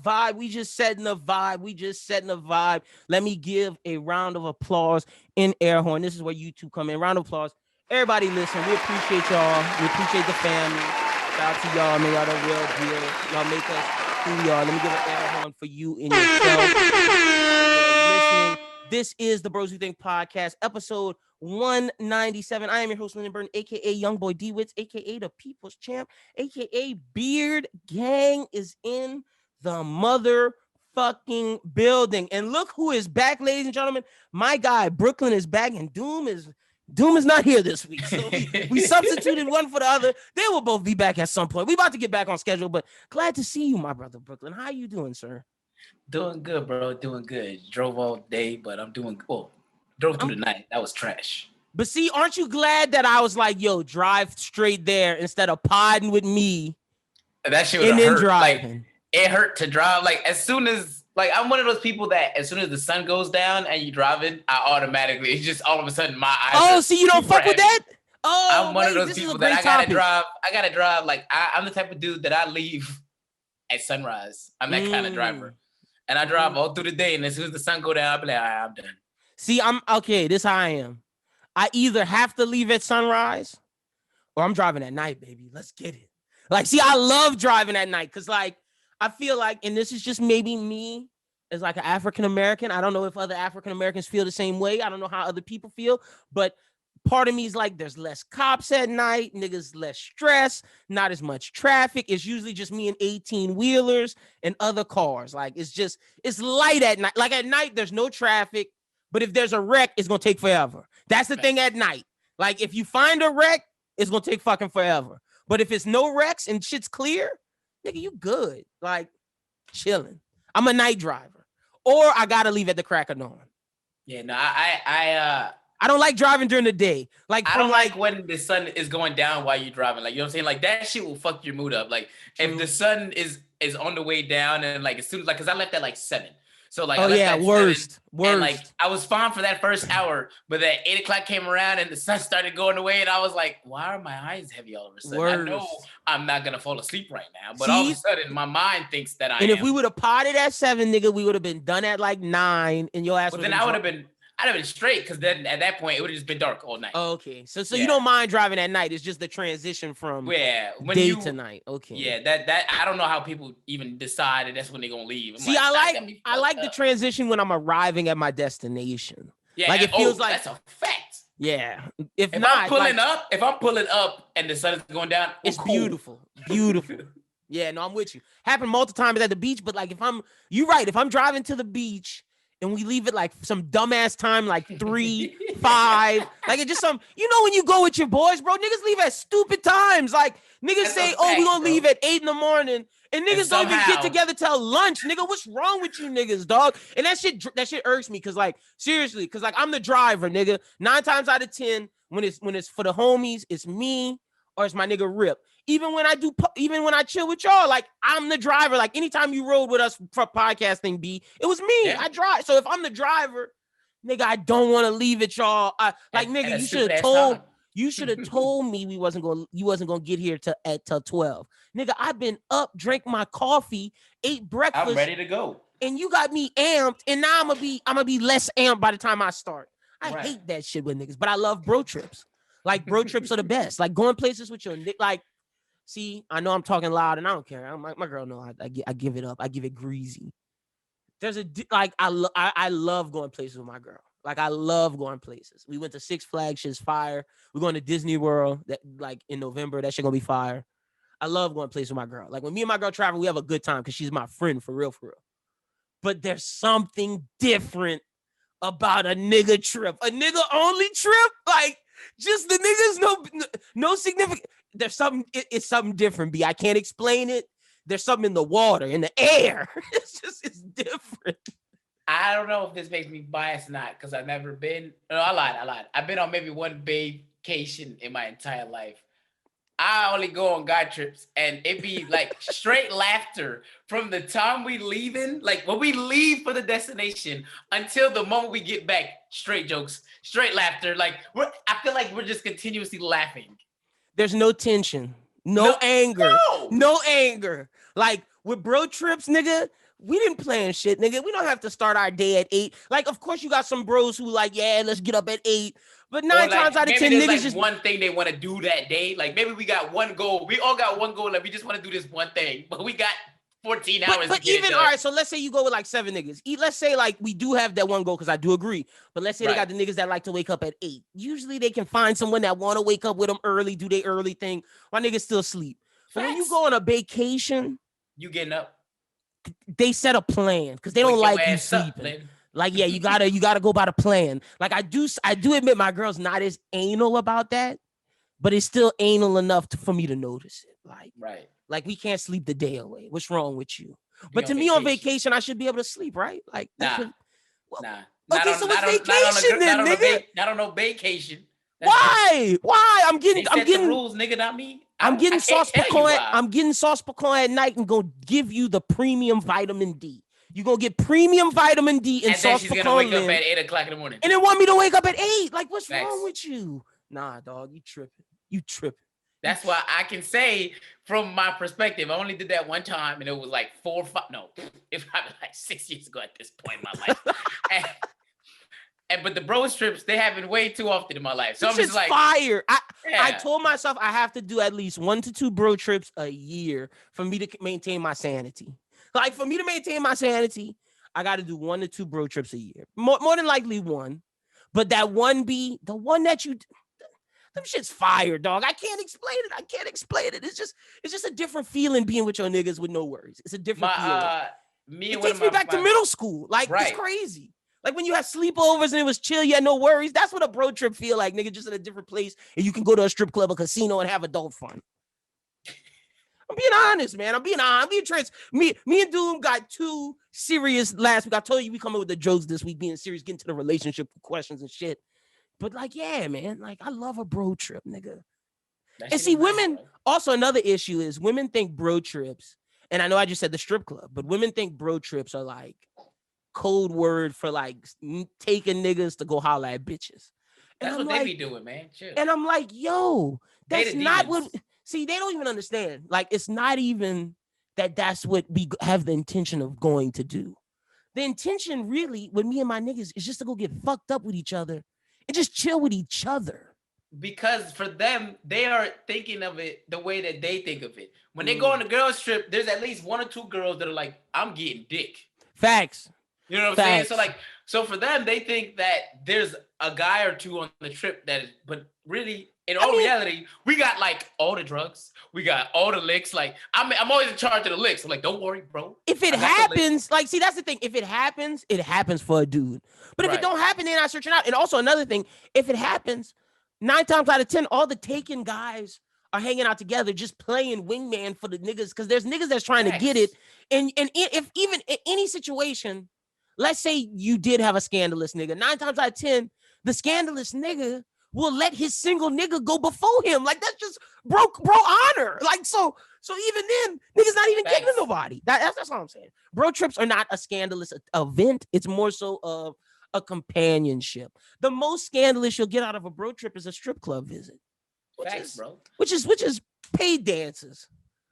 Vibe. We just setting the vibe. Let me give a round of applause in air horn. This is where you two come in. Round of applause. Everybody listen. We appreciate y'all. We appreciate the family. Shout out to y'all, man. Y'all the real deal. Y'all make us who we are. Let me give an air horn for you and yourself. Listening. This is the Bros Who Think Podcast, episode 197. I am your host, Lyndon Burton, a.k.a. Youngboy D-Wits, a.k.a. the People's Champ, a.k.a. Beard Gang is in the motherfucking building. And look who is back, ladies and gentlemen. My guy, Brooklyn, is back, and Doom is not here this week. So we substituted one for the other. They will both be back at some point. We about to get back on schedule, but glad to see you, my brother, Brooklyn. How you doing, sir? Doing good, bro. Doing good. Drove all day, but I'm doing well. Drove through the night. That was trash. But see, aren't you glad that I was like, yo, drive straight there instead of podding with me? That shit would hurt. Like, it hurt to drive. Like, as soon as, like, I'm one of those people that as soon as the sun goes down and you driving, I automatically, it's just all of a sudden my eyes. Oh, see, you don't fuck with that? Oh, I'm one of those people that I gotta drive. Like, I'm the type of dude that I leave at sunrise. I'm that kind of driver. And I drive all through the day, and as soon as the sun go down, I'll be like, all right, I'm done. See, I'm okay. This is how I am. I either have to leave at sunrise or I'm driving at night, baby. Let's get it. Like, see, I love driving at night because, like, I feel like, and this is just maybe me as like an African-American. I don't know if other African-Americans feel the same way. I don't know how other people feel, but part of me is like, there's less cops at night, niggas less stress, not as much traffic. It's usually just me and 18-wheelers and other cars. Like, it's light at night. Like, at night, there's no traffic, but if there's a wreck, it's going to take forever. That's the thing at night. Like, if you find a wreck, it's going to take fucking forever. But if it's no wrecks and shit's clear, nigga, you good. Like, chilling. I'm a night driver. Or I got to leave at the crack of dawn. Yeah, no, I don't like driving during the day. Like, I don't like when the sun is going down while you're driving. Like, you know what I'm saying? Like, that shit will fuck your mood up. Like, if the sun is on the way down and like as soon as like, cause I left at like 7. So like, worst. And like, I was fine for that first hour, but then 8 o'clock came around and the sun started going away, and I was like, why are my eyes heavy all of a sudden? Worst. I know I'm not gonna fall asleep right now, but all of a sudden my mind thinks that I am. And if we would have potted at 7, nigga, we would have been done at like 9, and your ass. But then I'd have been straight, because then at that point it would have just been dark all night. Oh, okay, so you don't mind driving at night? It's just the transition from day to night. Okay. Yeah, that I don't know how people even decide that that's when they're gonna leave. See, I like the transition when I'm arriving at my destination. Yeah, like it feels like that's a fact. Yeah. If I'm pulling up and the sun is going down, it's cool. beautiful. Yeah, no, I'm with you. Happened multiple times at the beach, but like if I'm driving to the beach and we leave it like some dumbass time, like 3, 5, like it just some, when you go with your boys, bro, niggas leave at stupid times. Like niggas say, we gonna leave at 8 a.m. and niggas don't even get together till lunch. Nigga, what's wrong with you niggas, dog? And that shit irks me, cause like seriously, cause like I'm the driver, nigga. 9 times out of 10, when it's for the homies, it's me or it's my nigga Rip. Even when I chill with y'all, like I'm the driver. Like anytime you rode with us for podcasting, B, it was me. Yeah. I drive. So if I'm the driver, nigga, I don't want to leave it, y'all. Nigga, you should have told me you wasn't gonna get here till 12. Nigga, I've been up, drank my coffee, ate breakfast. I'm ready to go. And you got me amped, and now I'm gonna be less amped by the time I start. I hate that shit with niggas, but I love bro trips. Like bro trips are the best. Like going places with your nigga, like. See, I know I'm talking loud and I don't care. My girl know I give it up. I give it greasy. There's I love going places with my girl. Like I love going places. We went to Six Flags, shit's fire. We're going to Disney World that like in November. That shit gonna be fire. I love going places with my girl. Like when me and my girl travel, we have a good time because she's my friend for real. But there's something different about a nigga trip. A nigga only trip, like just the niggas no significant. There's something, it's something different, B. I can't explain it. There's something in the water, in the air. It's different. I don't know if this makes me biased or not, because I've never been. No, I lied. I've been on maybe one vacation in my entire life. I only go on guy trips, and it be like straight laughter from the time we leaving, like when we leave for the destination until the moment we get back. Straight jokes, straight laughter. Like I feel like we're just continuously laughing. There's no tension, no anger, no. no anger. Like with bro trips, nigga, we didn't plan shit, nigga. We don't have to start our day at 8. Like, of course, you got some bros who like, yeah, let's get up at 8. But 9 times out of 10, niggas like just one thing they want to do that day. Like maybe we got one goal. We all got one goal. Like we just want to do this one thing, but we got 14 hours. But even all right, so let's say you go with like 7 niggas. Let's say like we do have that one goal because I do agree. But let's say they got the niggas that like to wake up at 8. Usually they can find someone that want to wake up with them early, do their early thing. While niggas still sleep. But when you go on a vacation, you getting up. They set a plan because they don't like you sleeping. Like, yeah, you gotta go by the plan. Like I do admit my girl's not as anal about that, but it's still anal enough for me to notice it. Like we can't sleep the day away. What's wrong with you? But to me on vacation, I should be able to sleep, right? Like nah. Okay, so what's vacation then, nigga? Not on no vacation. Why? I'm getting the rules, nigga, not me. I'm getting sauce pecan. I'm getting sauce pecan at night and gonna give you the premium vitamin D. You're gonna get premium vitamin D and sauce pecan. And then she's gonna wake up at 8 o'clock in the morning. And then want me to wake up at 8. Like, what's wrong with you? Nah, dog, you tripping. That's why I can say from my perspective, I only did that one time and it was like 4 or 5. No, it probably like 6 years ago at this point in my life. But the bro trips, they happen way too often in my life. So I'm just like fire. I told myself I have to do at least 1 to 2 bro trips a year for me to maintain my sanity. Like for me to maintain my sanity, I got to do 1 to 2 bro trips a year. More than likely 1. But that one be the one that you them shit's fire, dog. I can't explain it. It's just a different feeling being with your niggas with no worries. It's a different feeling. It takes me back to middle school. Like it's crazy. Like when you had sleepovers and it was chill, you had no worries. That's what a bro trip feel like, nigga, just in a different place. And you can go to a strip club, a casino, and have adult fun. I'm being honest, man. I'm being trans. Me and Doom got 2 serious last week. I told you we come up with the jokes this week, being serious, getting to the relationship questions and shit. But like, yeah, man, like I love a bro trip, nigga. And see, women, also another issue is women think bro trips, and I know I just said the strip club, but women think bro trips are like code word for like taking niggas to go holler at bitches. That's what they be doing, man. Chill. And I'm like, yo, that's not what. See, they don't even understand. Like, it's not even that's what we have the intention of going to do. The intention, really, with me and my niggas, is just to go get fucked up with each other and just chill with each other. Because for them, they are thinking of it the way that they think of it. When they go on a girls trip, there's at least 1 or 2 girls that are like, I'm getting dick. Facts. You know what I'm saying? So for them, they think that there's a guy or 2 on the trip but really, in all reality, we got like all the drugs. We got all the licks. Like I'm always in charge of the licks. I'm like, don't worry, bro. If it happens, like, see, that's the thing. If it happens for a dude. But if it don't happen, they're not searching out. And also another thing, if it happens, 9 times out of 10, all the taken guys are hanging out together, just playing wingman for the niggas. Because there's niggas that's trying to get it. And if even in any situation, let's say you did have a scandalous nigga, 9 times out of 10, the scandalous nigga will let his single nigga go before him. Like, that's just bro honor. Like, so even then, niggas not even getting to nobody. That's all I'm saying. Bro trips are not a scandalous event. It's more so of a companionship. The most scandalous you'll get out of a bro trip is a strip club visit. Which is paid dances.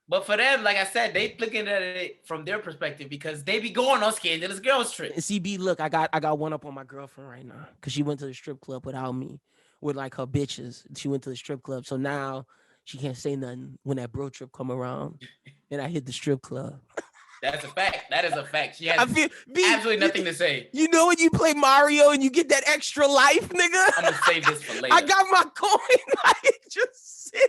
But for them, like I said, they looking at it from their perspective because they be going on scandalous girls trips. CB, look, I got one up on my girlfriend right now because she went to the strip club without me, with like her bitches. She went to the strip club, so now she can't say nothing when that bro trip come around and I hit the strip club. That's a fact. That is a fact. She has absolutely nothing to say. You know when you play Mario and you get that extra life, nigga? I'm gonna save this for later. I got my coin. I just sitting.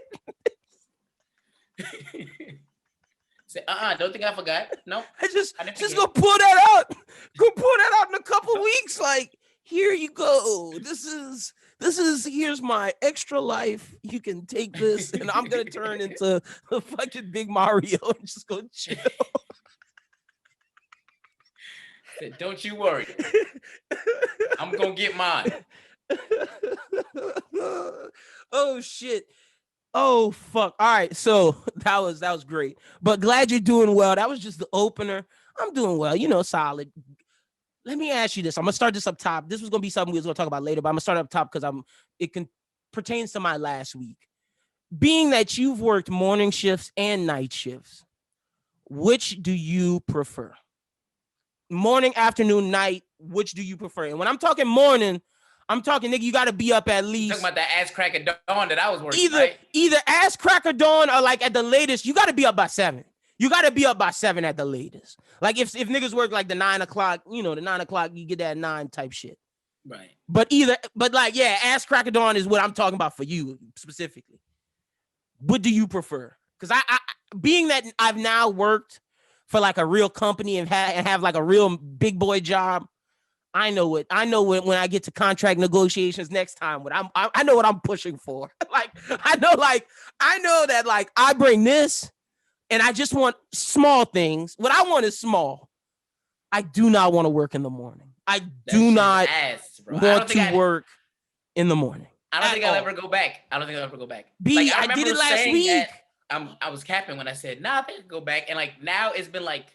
Say, don't think I forgot. No. I just gonna pull that out. Go pull that out in a couple weeks. Like, here you go. This is here's my extra life. You can take this, and I'm gonna turn into a fucking big Mario and just go chill. Don't you worry. I'm gonna get mine. Oh shit. Oh fuck. All right. So that was great. But glad you're doing well. That was just the opener. I'm doing well, solid. Let me ask you this. I'm gonna start this up top. This was gonna be something we was gonna talk about later, but I'm gonna start up top because pertains to my last week. being that you've worked morning shifts and night shifts, which do you prefer? Morning, afternoon, night, which do you prefer? And when I'm talking morning, I'm talking, nigga, you got to be up at least. You're talking about that ass crack of dawn that I was working, right? Either ass crack of dawn or like at the latest, you got to be up by 7. You got to be up by 7 at the latest. Like if niggas work like the 9 o'clock, the 9 o'clock, you get that 9 type shit. Right. But ass crack of dawn is what I'm talking about for you specifically. What do you prefer? Because I being that I've now worked for like a real company and have like a real big boy job, I know it. I know when I get to contract negotiations next time. I know what I'm pushing for. I know that like I bring this, and I just want small things. What I want is small. I do not want to work in the morning. I do not want to work in the morning. I don't think I'll ever go back. B, I did it last week. I was capping when I said, nah, I think I'll go back. And like now it's been like,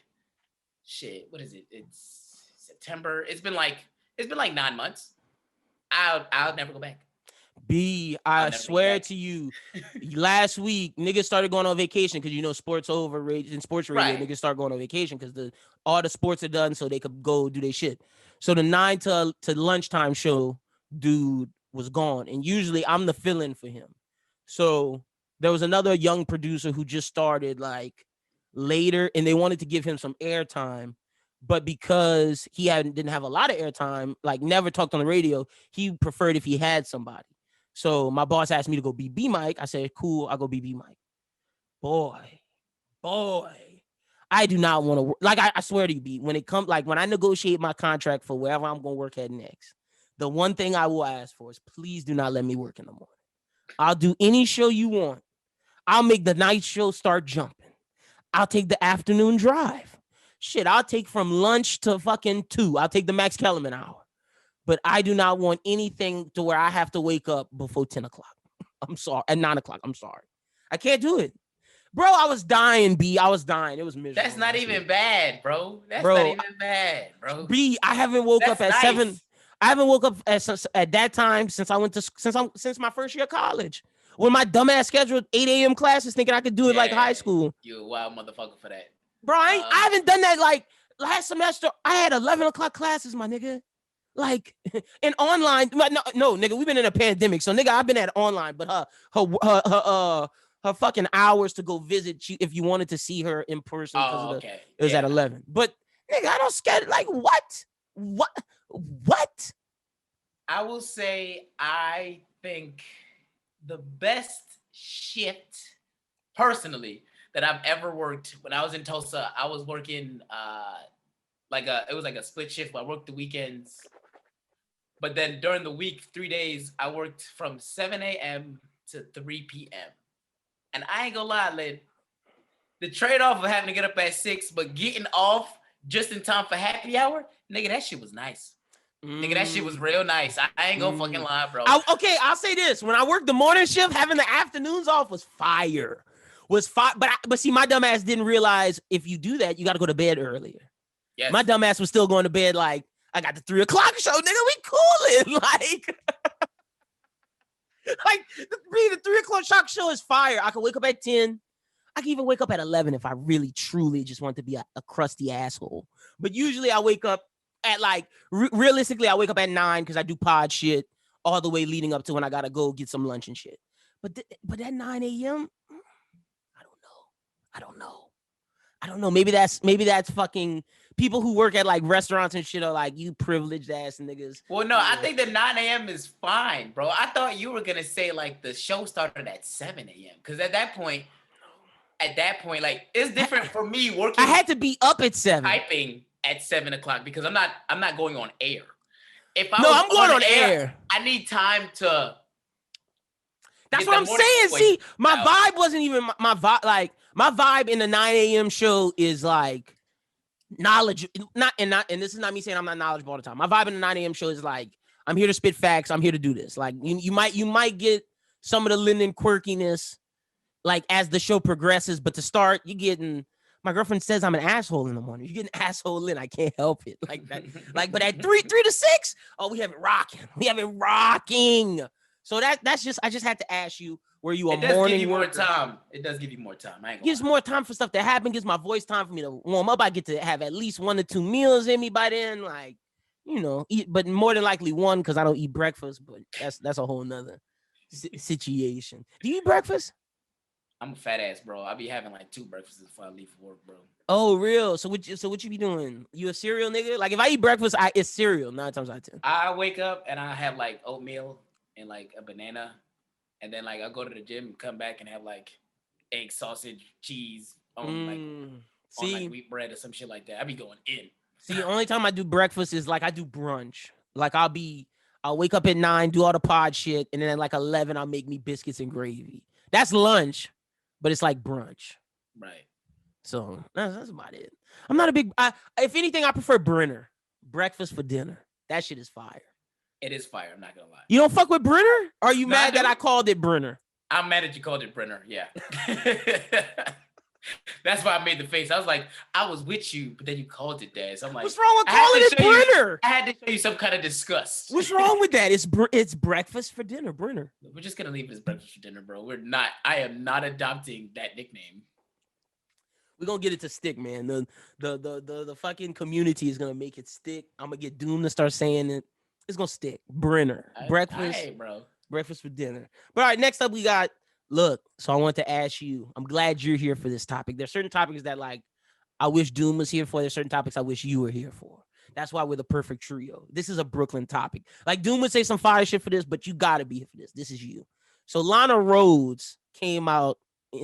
shit, what is it? It's September. It's been like 9 months. I'll never go back. B, I swear to you, last week niggas started going on vacation because sports over in sports radio. Right. Niggas start going on vacation because all the sports are done, so they could go do their shit. So the 9 to lunchtime show, dude was gone, and usually I'm the fill-in for him. So there was another young producer who just started like later, and they wanted to give him some airtime. But because he didn't have a lot of airtime, like never talked on the radio, he preferred if he had somebody. So my boss asked me to go be B Mike. I said, cool, I'll go be B Mike. Boy, I do not want to work. Like I swear to you, B, when it comes, like when I negotiate my contract for wherever I'm going to work at next, the one thing I will ask for is please do not let me work in the morning. I'll do any show you want. I'll make the night show start jumping. I'll take the afternoon drive. Shit, I'll take from lunch to fucking 2. I'll take the Max Kellerman hour. But I do not want anything to where I have to wake up before 10 o'clock. I'm sorry. At 9 o'clock. I'm sorry. I can't do it. Bro, I was dying, B. I was dying. It was miserable. That's not even bad, bro. That's not even bad, bro. B, I haven't woke up at 7. I haven't woke up at that time since my first year of college. When my dumbass scheduled 8 a.m. classes thinking I could do it like high school. You a wild motherfucker for that. Bro, I haven't done that like last semester. I had 11 o'clock classes, my nigga. Like, in online. No, nigga, we've been in a pandemic. So, nigga, I've been at online. But her fucking hours to go visit you if you wanted to see her in person. It was at 11. But, nigga, I don't scare. Like, what? I will say I think the best shift, personally, that I've ever worked. When I was in Tulsa, I was working it was like a split shift. I worked the weekends, but then during the week, 3 days, I worked from 7 a.m. to 3 p.m. And I ain't gonna lie, Lynn, the trade-off of having to get up at 6, but getting off just in time for happy hour, nigga, that shit was nice. Nigga, that shit was real nice. I ain't gonna fucking lie, bro. I'll say this. When I worked the morning shift, having the afternoons off was fire. But see, my dumb ass didn't realize if you do that, you got to go to bed earlier. Yes. My dumb ass was still going to bed like, I got the 3 o'clock show, nigga, we coolin'. Like the 3 o'clock show is fire. I can wake up at 10. I can even wake up at 11 if I really, truly just want to be a crusty asshole. But usually I wake up at like, realistically, I wake up at 9 because I do pod shit all the way leading up to when I got to go get some lunch and shit. But that 9 a.m., I don't know. Maybe that's fucking people who work at like restaurants and shit are like, you privileged ass niggas. Well, no, I think the 9 a.m. is fine, bro. I thought you were gonna say like the show started at 7 a.m. Because at that point, like it's different for me working. I had to be up at 7. Typing at 7 o'clock because I'm not going on air. I'm going on air. I need time to. That's what I'm saying. See, my vibe wasn't even my vibe. Like my vibe in the 9 a.m. show is like knowledge. And this is not me saying I'm not knowledgeable all the time. My vibe in the 9 a.m. show is like I'm here to spit facts. I'm here to do this. Like you might get some of the Linden quirkiness like as the show progresses, but to start, you're getting. My girlfriend says I'm an asshole in the morning. You get an asshole in, I can't help it. Like that. Like, but at 3 to 6, oh, we have it rocking. So that's just I just had to ask you, were you a morning worker? It does give you more worker? time. It does give you more time. Gives more time for stuff to happen. Gives my voice time for me to warm up. I get to have at least 1 or 2 meals in me by then. Like, you know, but more than likely 1 because I don't eat breakfast. But that's a whole nother situation. Do you eat breakfast? I'm a fat ass, bro. I be having like 2 breakfasts before I leave for work, bro. Oh, real? So what you be doing? You a cereal nigga? Like if I eat breakfast, it's cereal 9 times out of 10. I wake up and I have like oatmeal and like a banana, and then like I go to the gym and come back and have like egg, sausage, cheese on like wheat bread or some shit like that. I be going in. See, the only time I do breakfast is like I do brunch. Like I'll wake up at 9, do all the pod shit, and then at like 11 I'll make me biscuits and gravy. That's lunch, but it's like brunch. Right. So that's about it. I'm not a big. If anything, I prefer Brenner. Breakfast for dinner. That shit is fire. It is fire. I'm not gonna lie. You don't fuck with Brenner? Or are you mad that I called it Brenner? I'm mad that you called it Brenner. Yeah. That's why I made the face. I was like, I was with you, but then you called it that. So I'm like, what's wrong with calling it Brenner? I had to show you some kind of disgust. What's wrong with that? It's breakfast for dinner, Brenner. We're just gonna leave it as breakfast for dinner, bro. We're not. I am not adopting that nickname. We're gonna get it to stick, man. The fucking community is gonna make it stick. I'm gonna get Doom to start saying it. It's gonna stick. Brenner. Breakfast. Hey, bro. Breakfast for dinner. But all right, next up we got look. So I want to ask you. I'm glad you're here for this topic. There's certain topics that like I wish Doom was here for. There's certain topics I wish you were here for. That's why we're the perfect trio. This is a Brooklyn topic. Like Doom would say some fire shit for this, but you gotta be here for this. This is you. So Lana Rhoades came out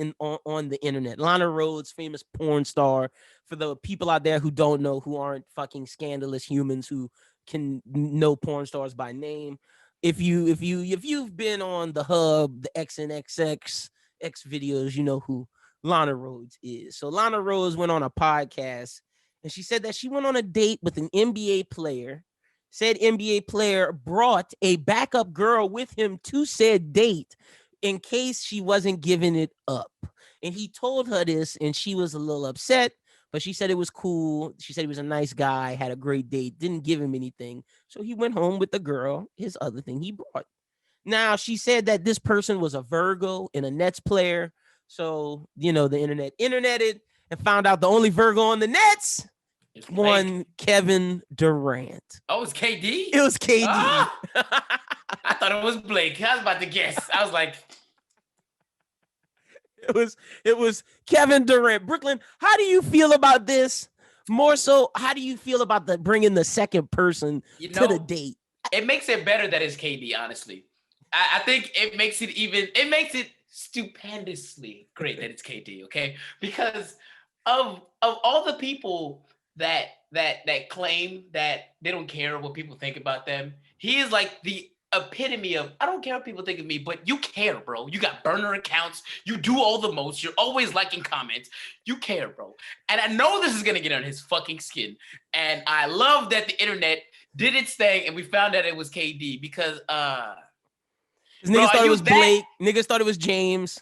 on the internet. Lana Rhoades, famous porn star. For the people out there who don't know, who aren't fucking scandalous humans who can know porn stars by name. If you've been on the Hub, the XNXX X videos, you know who Lana Rhoades is. So Lana Rhoades went on a podcast and she said that she went on a date with an NBA player. Said NBA player brought a backup girl with him to said date in case she wasn't giving it up. And he told her this and she was a little upset, but she said it was cool. She said he was a nice guy, had a great date, didn't give him anything. So he went home with the girl, his other thing he brought. Now, she said that this person was a Virgo and a Nets player. So, you know, the interneted and found out the only Virgo on the Nets won Kevin Durant. Oh, it was KD? It was KD. Ah! I thought it was Blake. I was about to guess. I was like, it was Kevin Durant. Brooklyn, how do you feel about this? More so, how do you feel about bringing the second person to the date? It makes it better that it's KD, honestly. I think it makes it stupendously great that it's KD, okay? Because of all the people that claim that they don't care what people think about them, he is like the epitome of, I don't care what people think of me, but you care, bro. You got burner accounts. You do all the most. You're always liking comments. You care, bro. And I know this is going to get on his fucking skin. And I love that the internet did its thing and we found out it was KD because, niggas thought it was Blake. Niggas thought it was James.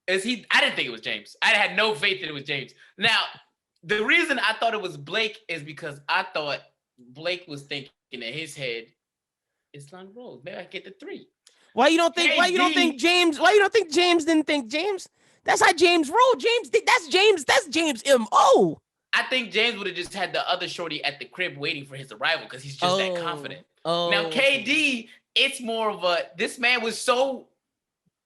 I didn't think it was James. I had no faith that it was James. Now, the reason I thought it was Blake is because I thought Blake was thinking in his head, it's Lana Rhoades. Maybe I get the 3. Why you don't think James didn't think James? That's how James rolled. That's James M.O. I think James would have just had the other shorty at the crib waiting for his arrival because he's just that confident. Now KD, it's more of this man was so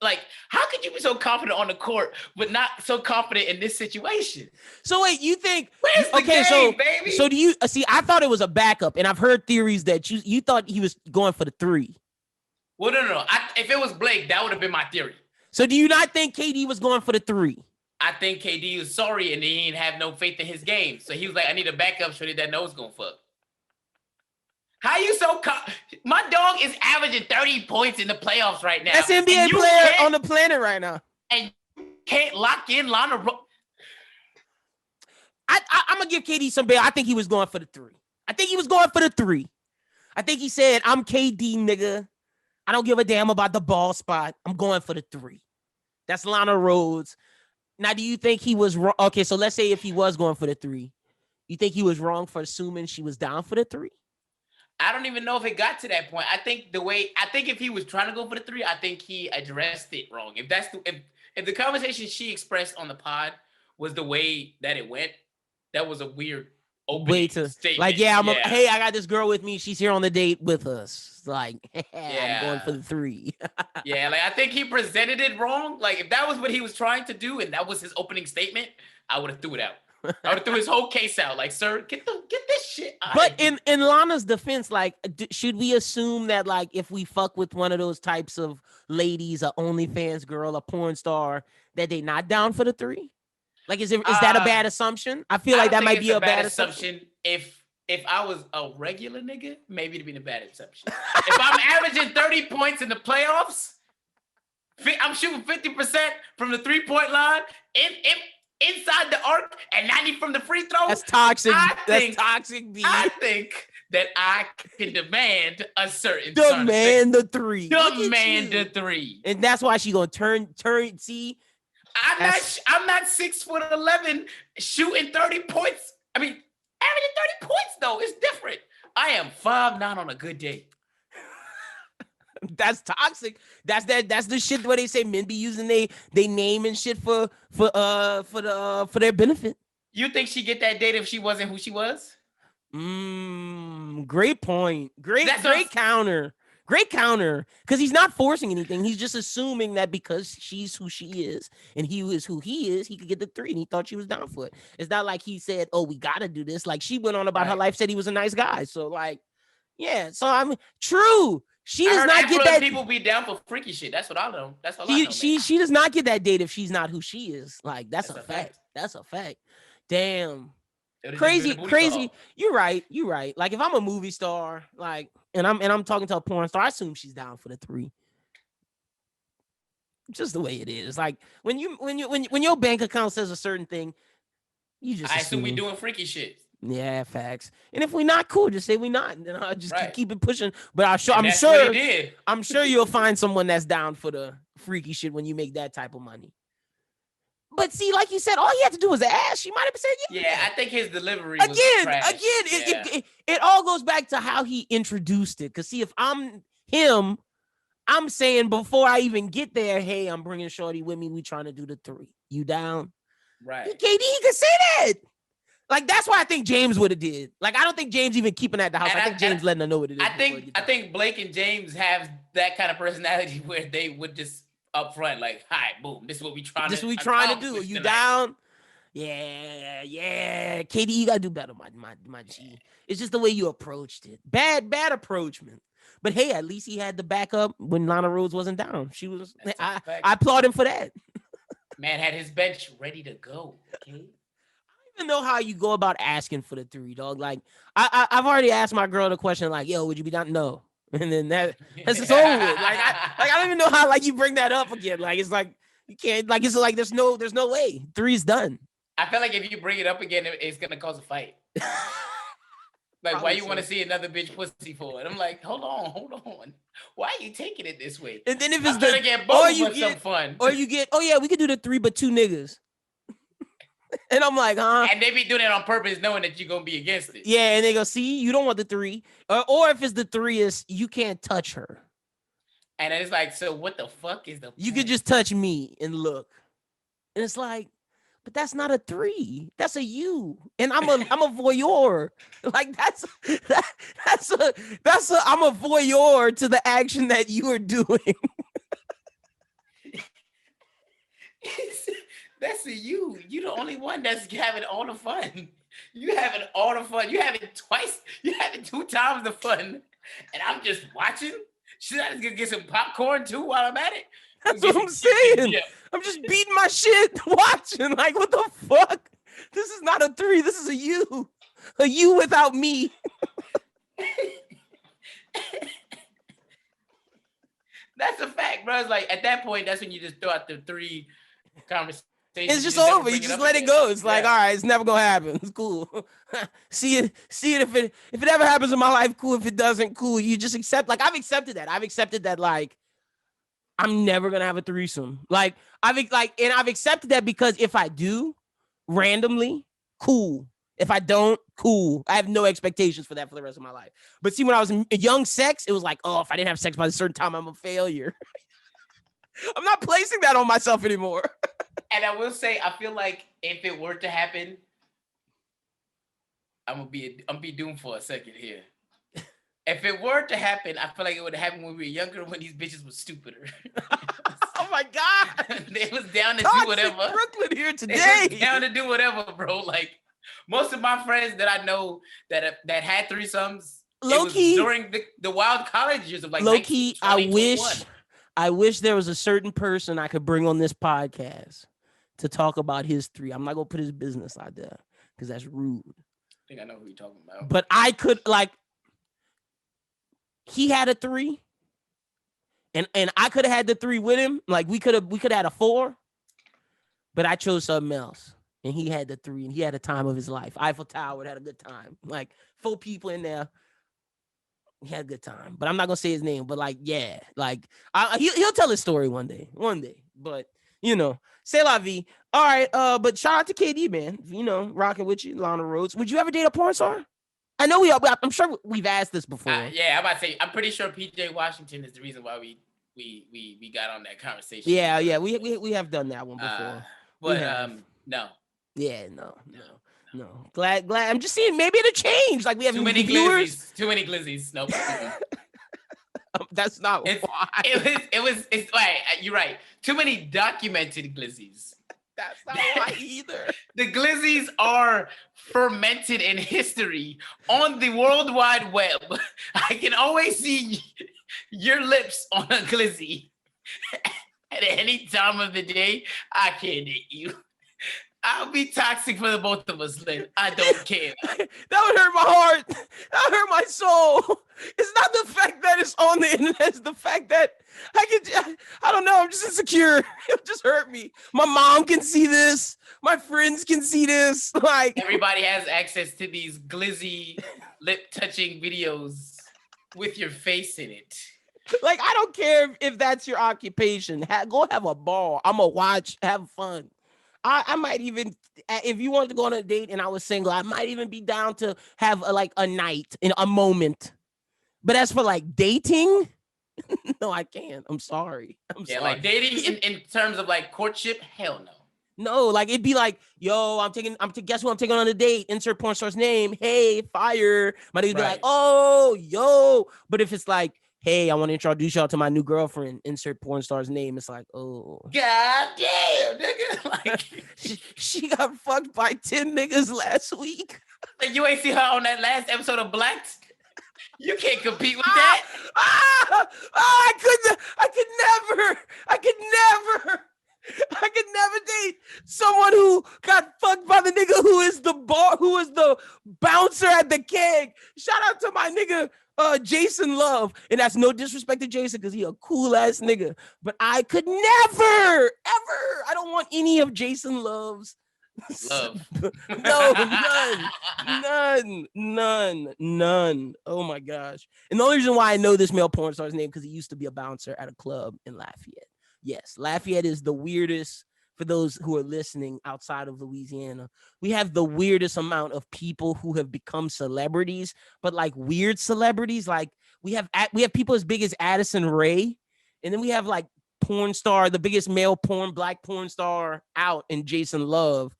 like, how could you be so confident on the court but not so confident in this situation? So wait, you think where's the game, baby? So do you see? I thought it was a backup, and I've heard theories that you thought he was going for the 3. Well, no. If it was Blake, that would have been my theory. So do you not think KD was going for the 3? I think KD was sorry and he didn't have no faith in his game, so he was like, I need a backup shorty that knows gonna fuck. How you so my dog is averaging 30 points in the playoffs right now. That's NBA player on the planet right now. And you can't lock in Lana Rhoades. I'm gonna give KD some bail. I think he was going for the 3. I think he said, I'm KD, nigga. I don't give a damn about the ball spot. I'm going for the 3. That's Lana Rhoades. Now, do you think he was wrong? Okay, so let's say if he was going for the 3, you think he was wrong for assuming she was down for the 3? I don't even know if it got to that point. I think if he was trying to go for the 3, I think he addressed it wrong. If the conversation she expressed on the pod was the way that it went, that was a weird opening statement. Like, hey, I got this girl with me. She's here on the date with us. Like, I'm going for the 3. Yeah, like I think he presented it wrong. Like if that was what he was trying to do and that was his opening statement, I would have threw it out. I would have threw his whole case out. Like, sir, get this shit out. But in Lana's defense, like, should we assume that, like, if we fuck with one of those types of ladies, a OnlyFans girl, a porn star, that they not down for the 3? Like, is that a bad assumption? I feel like that might be a bad assumption. If I was a regular nigga, maybe it'd be a bad assumption. If I'm averaging 30 points in the playoffs, I'm shooting 50% from the 3-point line, inside the arc, and 90 from the free throw. That's toxic. That's toxic, B. I think that I can demand a certain demand the 3. Demand the 3. And that's why she gonna turn. See, I'm not 6'11" shooting 30 points. I mean, averaging 30 points though is different. I am 5'9" on a good day. That's toxic. That's the shit where they say men be using they name and shit for their benefit. You think she get that date if she wasn't who she was? Great point. Great counter. Great counter. Because he's not forcing anything. He's just assuming that because she's who she is and he is who he is, he could get the 3, and he thought she was down for it. It's not like he said, "Oh, we gotta do this." Like she went on about her life, said he was a nice guy. So like, yeah. So I'm true. She does not get that. People be down for freaky shit. That's what I know. That's all I know. She does not get that date if she's not who she is. Like that's a fact. That's a fact. Damn. Crazy. You're right. Like if I'm a movie star, like, and I'm talking to a porn star, I assume she's down for the 3. Just the way it is. Like when your bank account says a certain thing, you just I assume we doing freaky shit. Yeah, facts. And if we're not cool, just say we're not. And then I'll just keep it pushing. But I'm sure you'll find someone that's down for the freaky shit when you make that type of money. But see, like you said, all you had to do was ask. She might have said yeah. Yeah, I think his delivery was trash. It all goes back to how he introduced it. Because see, if I'm him, I'm saying before I even get there, hey, I'm bringing Shorty with me. We trying to do the 3. You down? Right. KD, he could say that. Like, that's why I think James would have did. Like, I don't think James even keeping at the house. I think James letting her know what it is. I think Blake and James have that kind of personality where they would just up front, like, hi, boom, this is what we trying to do. You down? Yeah. KD, you gotta do better, my G. It's just the way you approached it. Bad approachment. But hey, at least he had the backup when Lana Rhoades wasn't down. She was. I applaud him for that. Man had his bench ready to go. Okay. I don't even know how you go about asking for the 3, dog. Like I've already asked my girl the question, like, yo, would you be down? No. And then that's just over with. Like I don't even know how like you bring that up again. Like it's like you can't, like it's like there's no way. 3's done. I feel like if you bring it up again, it's gonna cause a fight. Like, probably why you want to see another bitch pussy for it? I'm like, hold on. Why are you taking it this way? And then if it's gonna get both of us some fun. Or you get, oh yeah, we could do the 3 but 2 niggas. And I'm like, huh? And they be doing it on purpose, knowing that you're gonna be against it. Yeah, and they go, see, you don't want the 3. Or if it's the 3 is you can't touch her. And then it's like, so what the fuck is the You could just touch me and look. And it's like, but that's not a 3. That's a you. And I'm a voyeur. Like I'm a voyeur to the action that you are doing. That's a you. You the only one that's having all the fun. You having all the fun. You having twice. You having 2 times the fun. And I'm just watching. Should I just get some popcorn too while I'm at it? That's what I'm saying. Yeah. I'm just beating my shit, watching. Like, what the fuck? This is not a 3. This is a you. A you without me. That's a fact, bro. It's like, at that point, that's when you just throw out the 3 conversations. It's just over. You just let it go. It's like, all right, it's never gonna happen. It's cool. See it if it ever happens in my life, cool. If it doesn't, cool. You just accept. Like, I've accepted that. Like, I'm never gonna have a threesome. Like, I've accepted that because if I do randomly, cool. If I don't, cool. I have no expectations for that for the rest of my life. But see, when I was in young sex, it was like, oh, if I didn't have sex by a certain time, I'm a failure. I'm not placing that on myself anymore. And I will say, I feel like if it were to happen, I'm gonna be doomed for a second here. If it were to happen, I feel like it would happen when we were younger, when these bitches were stupider. Oh my God. They was down to Toxic do whatever. Brooklyn here today. They was down to do whatever, bro. Like most of my friends that I know that had threesomes, low key during the wild college years of like low key. 20, I wish there was a certain person I could bring on this podcast to talk about his three. I'm not gonna put his business out there because that's rude. I think I know who you're talking about. But I could he had a 3. And I could have had the 3 with him. Like we could have had a 4. But I chose something else. And he had the 3, and he had a time of his life. Eiffel Tower had a good time. Like 4 people in there. He had a good time. But I'm not gonna say his name. But like, yeah, like he'll tell his story one day. But c'est la vie. All right. But shout out to KD, man. Rocking with you, Lana Rhoades. Would you ever date a porn star? I know I'm sure we've asked this before. Yeah, I'm about to say, I'm pretty sure PJ Washington is the reason why we got on that conversation. Yeah, we have done that one before. No. Yeah, no. Glad. I'm just seeing maybe it'll change. Like we have too many viewers. Too many glizzies. Nope. That's not why. It's right. You're right. Too many documented glizzies. That's not why either. The glizzies are fermented in history on the World Wide Web. I can always see your lips on a glizzy at any time of the day. I can't date you. I'll be toxic for the both of us, Lynn. I don't care. That would hurt my heart. That would hurt my soul. It's not the fact that it's on the internet. It's the fact that I don't know. I'm just insecure. It just hurt me. My mom can see this. My friends can see this. Like everybody has access to these glizzy lip touching videos with your face in it. Like, I don't care if that's your occupation. Go have a ball. I'm going to watch, have fun. I might even, if you wanted to go on a date and I was single, I might even be down to have a night, in a moment. But as for like dating, no, I can't. I'm sorry. Sorry. Like dating in terms of like courtship, hell no. No, like it'd be like, yo, guess who I'm taking on a date? Insert porn star's name. Hey, fire. My nigga be like, oh, yo. But if it's like, hey, I want to introduce y'all to my new girlfriend, insert porn star's name, it's like, oh. God damn, nigga. Like she got fucked by 10 niggas last week. Like you ain't see her on that last episode of Blacked? You can't compete with that. I could never date someone who got fucked by the nigga who is the bouncer at the keg. Shout out to my nigga Jason Love. And that's no disrespect to Jason because he a cool ass nigga. But I could never, ever. I don't want any of Jason Love's love. No, none. Oh my gosh. And the only reason why I know this male porn star's name because he used to be a bouncer at a club in Lafayette. Yes, Lafayette is the weirdest, for those who are listening outside of Louisiana. We have the weirdest amount of people who have become celebrities, but like weird celebrities. Like we have people as big as Addison Rae, and then we have like porn star, the biggest male black porn star out, in Jason Love.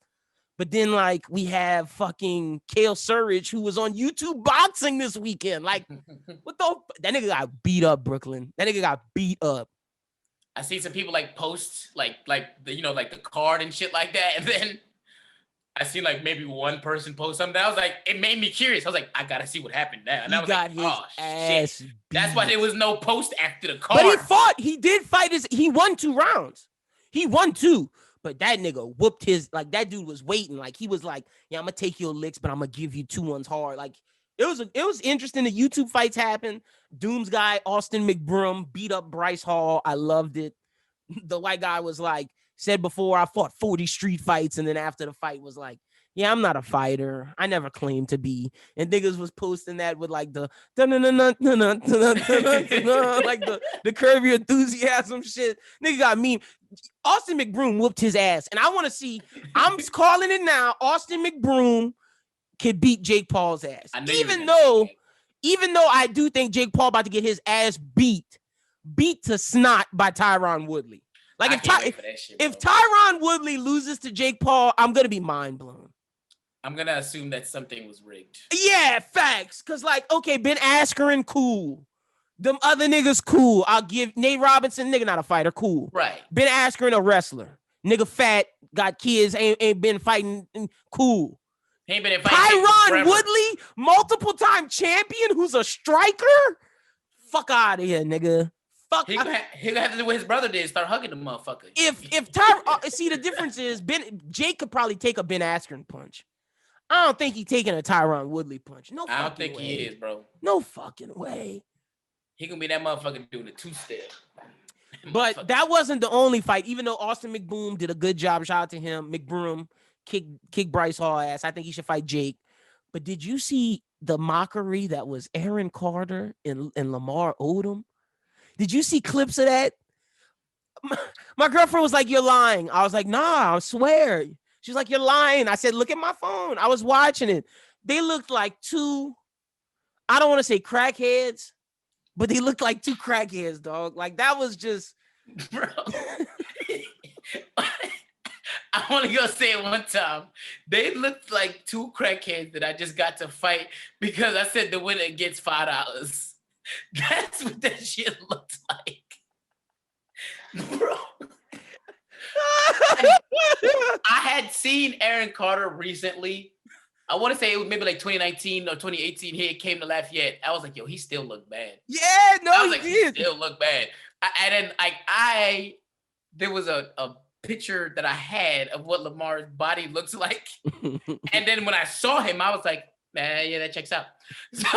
But then like we have fucking Kale Surridge, who was on YouTube boxing this weekend. Like, that nigga got beat up, Brooklyn. That nigga got beat up. I see some people like post like the like the card and shit like that, and then I see like maybe one person post something. I was like, it made me curious. I was like, I gotta see what happened now. And I was like, oh shit, that's why there was no post after the card. But he did fight he won 2 rounds. He won 2. But that nigga whooped that dude was waiting. Like he was like, yeah, I'm gonna take your licks, but I'm gonna give you 2 ones hard. Like it was interesting. The YouTube fights happened. Doom's guy, Austin McBroom, beat up Bryce Hall. I loved it. The white guy was like, said before, I fought 40 street fights. And then after the fight was like, yeah, I'm not a fighter. I never claimed to be. And niggas was posting that with like the like the Curb Your Enthusiasm shit. Nigga got mean. Austin McBroom whooped his ass. And I want to see, I'm calling it now, Austin McBroom could beat Jake Paul's ass. Even though I do think Jake Paul about to get his ass beat to snot by Tyron Woodley. Like if Tyron Woodley loses to Jake Paul, I'm gonna be mind blown. I'm gonna assume that something was rigged. Yeah, facts. Cause like, okay, Ben Askren, cool. Them other niggas, cool. I'll give Nate Robinson, nigga, not a fighter, cool. Right. Ben Askren, a wrestler. Nigga fat, got kids, ain't been fighting, cool. He ain't been fighting. Tyron Woodley, multiple time champion, who's a striker? Fuck out of here, nigga. Fuck. He gonna have to do what his brother did, start hugging the motherfucker. If Tyron, see the difference is Jake could probably take a Ben Askren punch. I don't think he's taking a Tyron Woodley punch. No fucking way. I don't think he is, bro. No fucking way. He gonna be that motherfucker doing the two-step. But that wasn't the only fight. Even though Austin McBroom did a good job, shout out to him. McBroom kick Bryce Hall ass. I think he should fight Jake. But did you see the mockery that was Aaron Carter and Lamar Odom? Did you see clips of that? My girlfriend was like, "You're lying." I was like, "Nah, I swear." She's like, "You're lying." I said, "Look at my phone." I was watching it. They looked like two, I don't want to say crackheads, but they looked like two crackheads, dog. Like that was just, bro. I only gonna say it one time. They looked like two crackheads that I just got to fight because I said the winner gets $5. That's what that shit looked like, bro. I had seen Aaron Carter recently. I want to say it was maybe like 2019 or 2018. He came to Lafayette. I was like, yo, he still looked bad. Yeah, no, I was like, he still looked bad. And then there was a picture that I had of what Lamar's body looks like. And then when I saw him, I was like, yeah, that checks out. So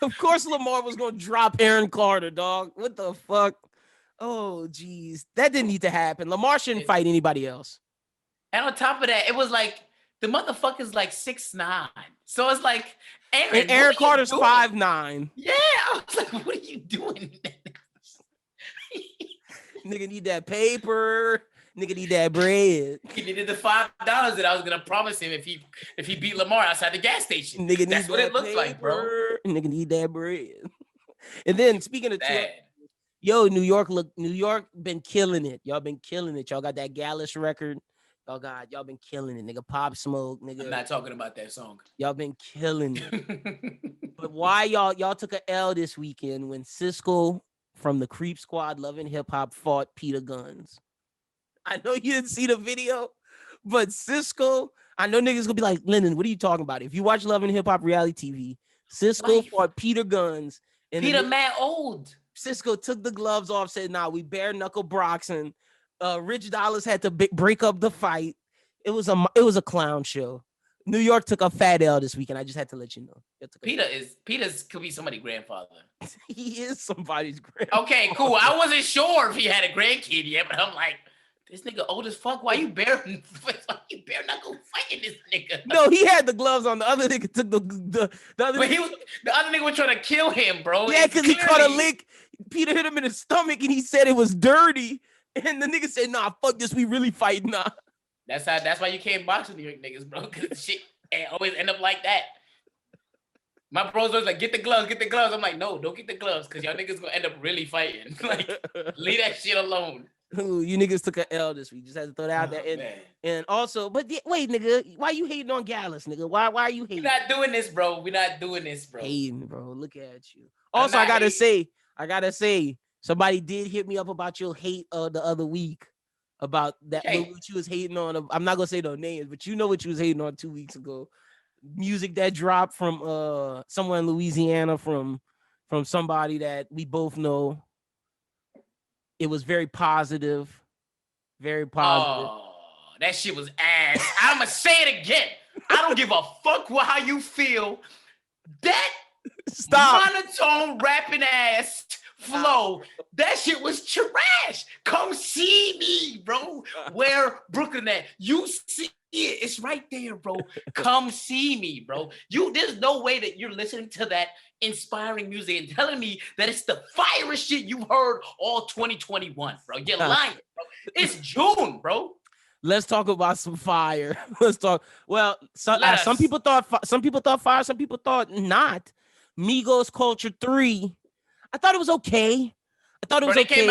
of course Lamar was going to drop Aaron Carter, dog. What the fuck? Oh, geez. That didn't need to happen. Lamar shouldn't fight anybody else. And on top of that, it was like, the motherfucker's like 6'9". So it's like, Aaron Carter's 5'9". Yeah, I was like, what are you doing? Nigga need that paper. Nigga need that bread. He needed the $5 that I was gonna promise him if he beat Lamar outside the gas station. Nigga That's what it looks paper. Like, bro. Nigga need that bread. And then speaking of yo, New York been killing it. Y'all been killing it. Y'all got that Gallus record. Oh God, y'all been killing it, nigga. Pop Smoke, nigga. I'm not talking about that song. Y'all been killing it. But why y'all took a L this weekend when Cisco from the Creep Squad Loving Hip Hop fought Peter Guns? I know you didn't see the video, but Cisco, I know niggas gonna be like, Lennon, what are you talking about? If you watch Loving Hip Hop reality TV, Cisco fought Peter Guns. And Peter mad old. Cisco took the gloves off, said, "Nah, we bare knuckle boxing." Rich Dollars had to break up the fight. It was a clown show. New York took a fat L this weekend. I just had to let you know. Peter's could be somebody's grandfather. He is somebody's grandfather. Okay, cool. I wasn't sure if he had a grandkid yet, but I'm like, this nigga old as fuck. Why you bare knuckle fighting this nigga? No, he had the gloves on. The other nigga took the other. But the other nigga was trying to kill him, bro. Yeah, because he caught a lick. Peter hit him in his stomach, and he said it was dirty. And the nigga said, "Nah, fuck this. We really fighting now." That's why you can't box with New York niggas, bro. Because shit always end up like that. My bros was like, get the gloves. I'm like, no, don't get the gloves, because y'all niggas gonna end up really fighting. Like, leave that shit alone. Ooh, you niggas took an L this week. Just had to throw that out there. And also, but wait, nigga, why you hating on Gallus, nigga? Why are you hating? We're not doing this, bro. Hating, bro. Look at you. Also, I gotta say, somebody did hit me up about your hate the other week about that what you was hating on. I'm not gonna say no names, but you know what you was hating on 2 weeks ago. Music that dropped from somewhere in Louisiana from somebody that we both know. It was very positive. Very positive. Oh, that shit was ass. I'm gonna say it again. I don't give a fuck how you feel. That monotone rapping ass flow, that shit was trash. Come see me, bro. Where Brooklyn at? You see it. It's right there, bro. Come see me, bro. There's no way that you're listening to that inspiring music and telling me that it's the firest shit you heard all 2021, bro. You're lying, bro. It's June, bro. Let's talk about some fire. Let's talk. Well, some people thought fire, some people thought not. Migos Culture 3. I thought it was okay. They came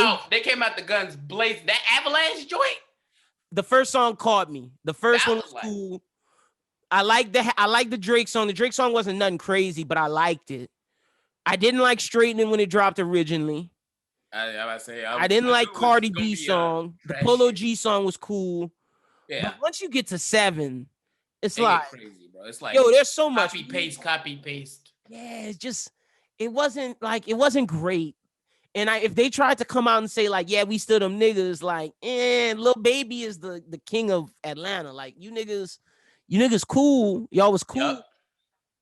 out the guns blazing. That Avalanche joint. The first song caught me. The first one was cool. I like the Drake song. The Drake song wasn't nothing crazy, but I liked it. I didn't like Straightening when it dropped originally. I didn't like Cardi B song. The Polo G song was cool. Yeah. But once you get to 7, it's like crazy, bro. It's like, yo, there's so much copy paste. Yeah, it wasn't great. And if they tried to come out and say like, yeah, we still them niggas, like, Lil Baby is the king of Atlanta. Like, you niggas cool. Y'all was cool. Yep.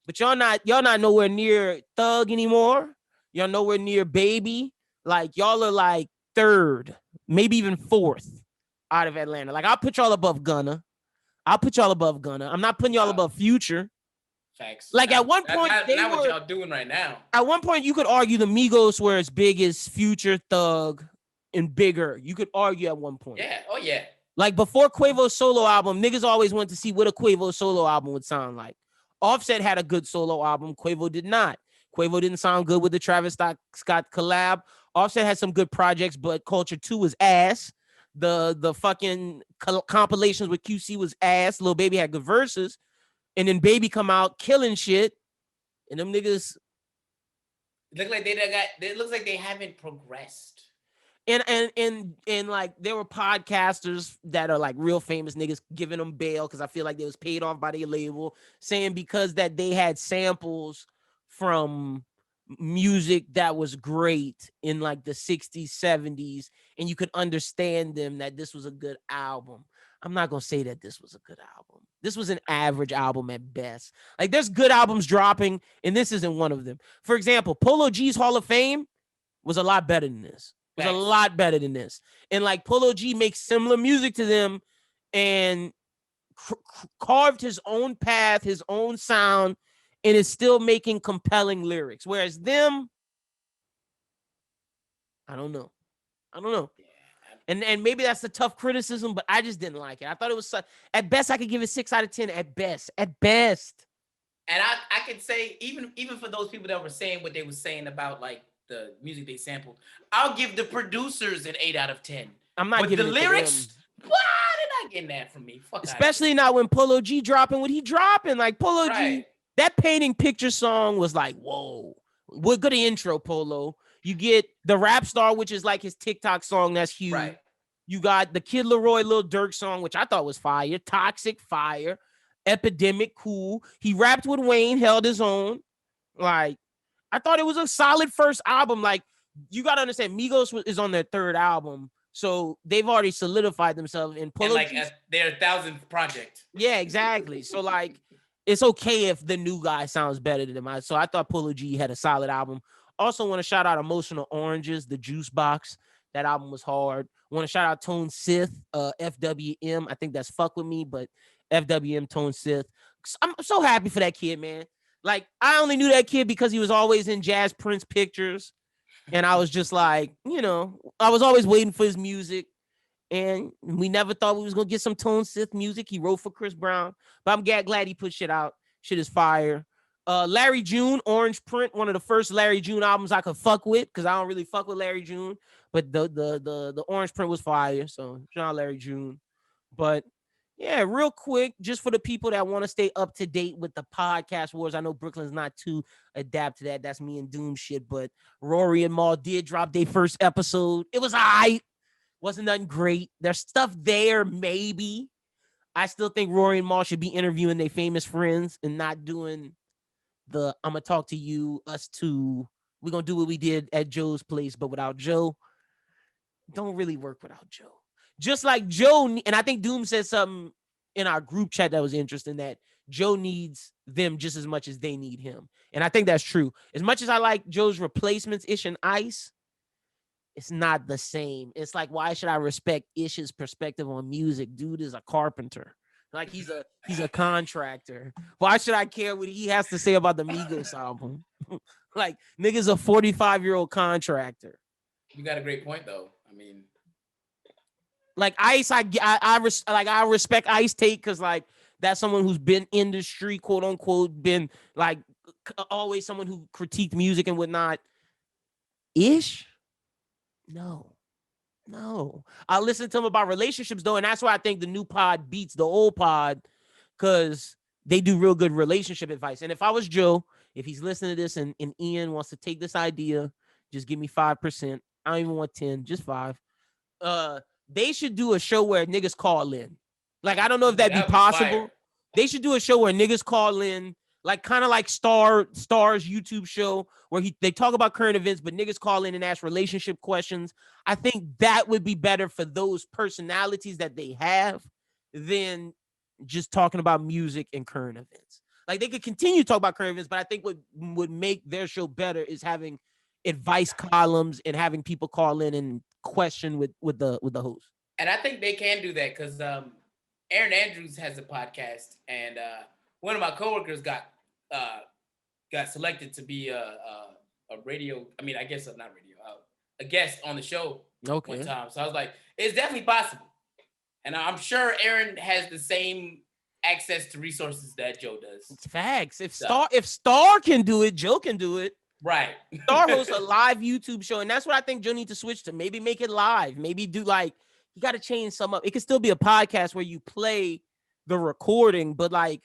But y'all not nowhere near Thug anymore. Y'all nowhere near Baby. Like, y'all are like 3rd, maybe even 4th out of Atlanta. Like, I'll put y'all above Gunna. I'm not putting y'all above Future. Facts. Like, at one point, not what y'all doing right now. At one point, you could argue the Migos were as big as Future, Thug, and bigger. You could argue at one point. Yeah. Oh, yeah. Like, before Quavo's solo album, niggas always wanted to see what a Quavo solo album would sound like. Offset had a good solo album. Quavo did not. Quavo didn't sound good with the Travis Scott collab. Offset had some good projects, but Culture 2 was ass. The fucking compilations with QC was ass. Lil Baby had good verses. And then Baby come out killing shit. And them niggas... It looks like they haven't progressed. And like there were podcasters that are like real famous niggas giving them bail because I feel like they was paid off by their label, saying because that they had samples from music that was great in like the 60s, 70s, and you could understand them that this was a good album. I'm not gonna say that this was a good album. This was an average album at best. Like, there's good albums dropping, and this isn't one of them. For example, Polo G's Hall of Fame was a lot better than this. It was a lot better than this. And like Polo G makes similar music to them and carved his own path, his own sound, and is still making compelling lyrics. Whereas them, I don't know. And maybe that's a tough criticism, but I just didn't like it. I thought it was at best I could give it 6 out of 10. At best. And I could say even for those people that were saying what they were saying about like the music they sampled, I'll give the producers an 8 out of 10. I'm not giving the lyrics. What? They're not getting that from me. Fuck. Especially not when Polo G dropping what he dropping. Like Polo G, that Painting Picture song was like, whoa. What good intro, Polo. You get the Rap Star, which is like his TikTok song. That's huge. Right. You got the Kid Leroy, Lil Durk song, which I thought was fire. Toxic, fire. Epidemic, cool. He rapped with Wayne, held his own. Like, I thought it was a solid first album. Like, you got to understand, Migos is on their 3rd album. So they've already solidified themselves in Polo. And like their 1,000th project. Yeah, exactly. So like, it's okay if the new guy sounds better than him. So I thought Polo G had a solid album. Also want to shout out Emotional Oranges, the Juice Box. That album was hard. Want to shout out Tone Sith, FWM. I think that's Fuck With Me, but FWM, Tone Sith. I'm so happy for that kid, man. Like, I only knew that kid because he was always in Jazz Prince pictures. And I was just like, I was always waiting for his music. And we never thought we was going to get some Tone Sith music. He wrote for Chris Brown. But I'm glad he put shit out. Shit is fire. Larry June, Orange Print, one of the first Larry June albums I could fuck with because I don't really fuck with Larry June. But the Orange Print was fire. So, shout out Larry June. But, yeah, real quick, just for the people that want to stay up to date with the podcast wars. I know Brooklyn's not too adapt to that. That's me and Doom shit. But Rory and Maul did drop their first episode. It was all right. Wasn't nothing great. There's stuff there, maybe. I still think Rory and Maul should be interviewing their famous friends and not doing the I'm going to talk to you, us two. We're going to do what we did at Joe's place, but without Joe. Don't really work without Joe. Just like Joe, and I think Doom said something in our group chat that was interesting, that Joe needs them just as much as they need him. And I think that's true. As much as I like Joe's replacements, Ish and Ice, it's not the same. It's like, why should I respect Ish's perspective on music? Dude is a carpenter. Like, he's a contractor. Why should I care what he has to say about the Migos album? Like, nigga's a 45-year-old contractor. You got a great point, though. I mean, Like Ice, I respect Ice take because like that's someone who's been in the street, quote unquote, been like always someone who critiqued music and whatnot. Ish, no. I listen to him about relationships though, and that's why I think the new pod beats the old pod because they do real good relationship advice. And if I was Joe, if he's listening to this and Ian wants to take this idea, just give me 5%. I don't even want 10, just 5. They should do a show where niggas call in. Like, I don't know if that'd be possible. They should do a show where niggas call in, like kind of like Star's YouTube show where they talk about current events, but niggas call in and ask relationship questions. I think that would be better for those personalities that they have than just talking about music and current events. Like, they could continue to talk about current events, but I think what would make their show better is having advice columns and having people call in and question with the host. And I think they can do that because Aaron Andrews has a podcast, and one of my coworkers got selected to be a radio. I mean, I guess not radio, a guest on the show one time. So I was like, it's definitely possible, and I'm sure Aaron has the same access to resources that Joe does. It's facts. If Star can do it, Joe can do it. Right. Star hosts a live YouTube show, and that's what I think Joe needs to switch to. Maybe make it live. Maybe do like, you got to change some up. It could still be a podcast where you play the recording, but like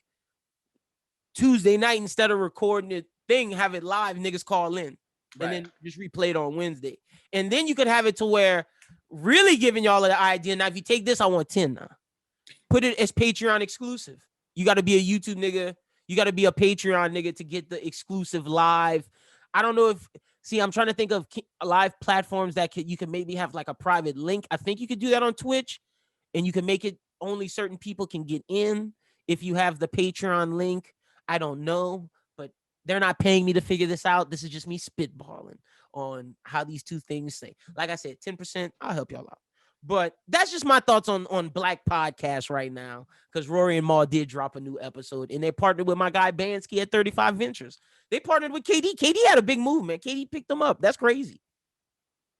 Tuesday night, instead of recording it have it live, niggas call in. And then just replay it on Wednesday. And then you could have it to where really giving y'all an idea. Now, if you take this, I want 10 now. Put it as Patreon exclusive. You got to be a YouTube nigga. You got to be a Patreon nigga to get the exclusive live. I don't know I'm trying to think of live platforms that you can maybe have like a private link. I think you could do that on Twitch, and you can make it only certain people can get in if you have the Patreon link. I don't know, but they're not paying me to figure this out. This is just me spitballing on how these two things say. Like I said, 10%, I'll help y'all out. But that's just my thoughts on Black Podcast right now, because Rory and Maul did drop a new episode, and they partnered with my guy Bansky at 35 Ventures. They partnered with KD. KD had a big move, man. KD picked them up. That's crazy.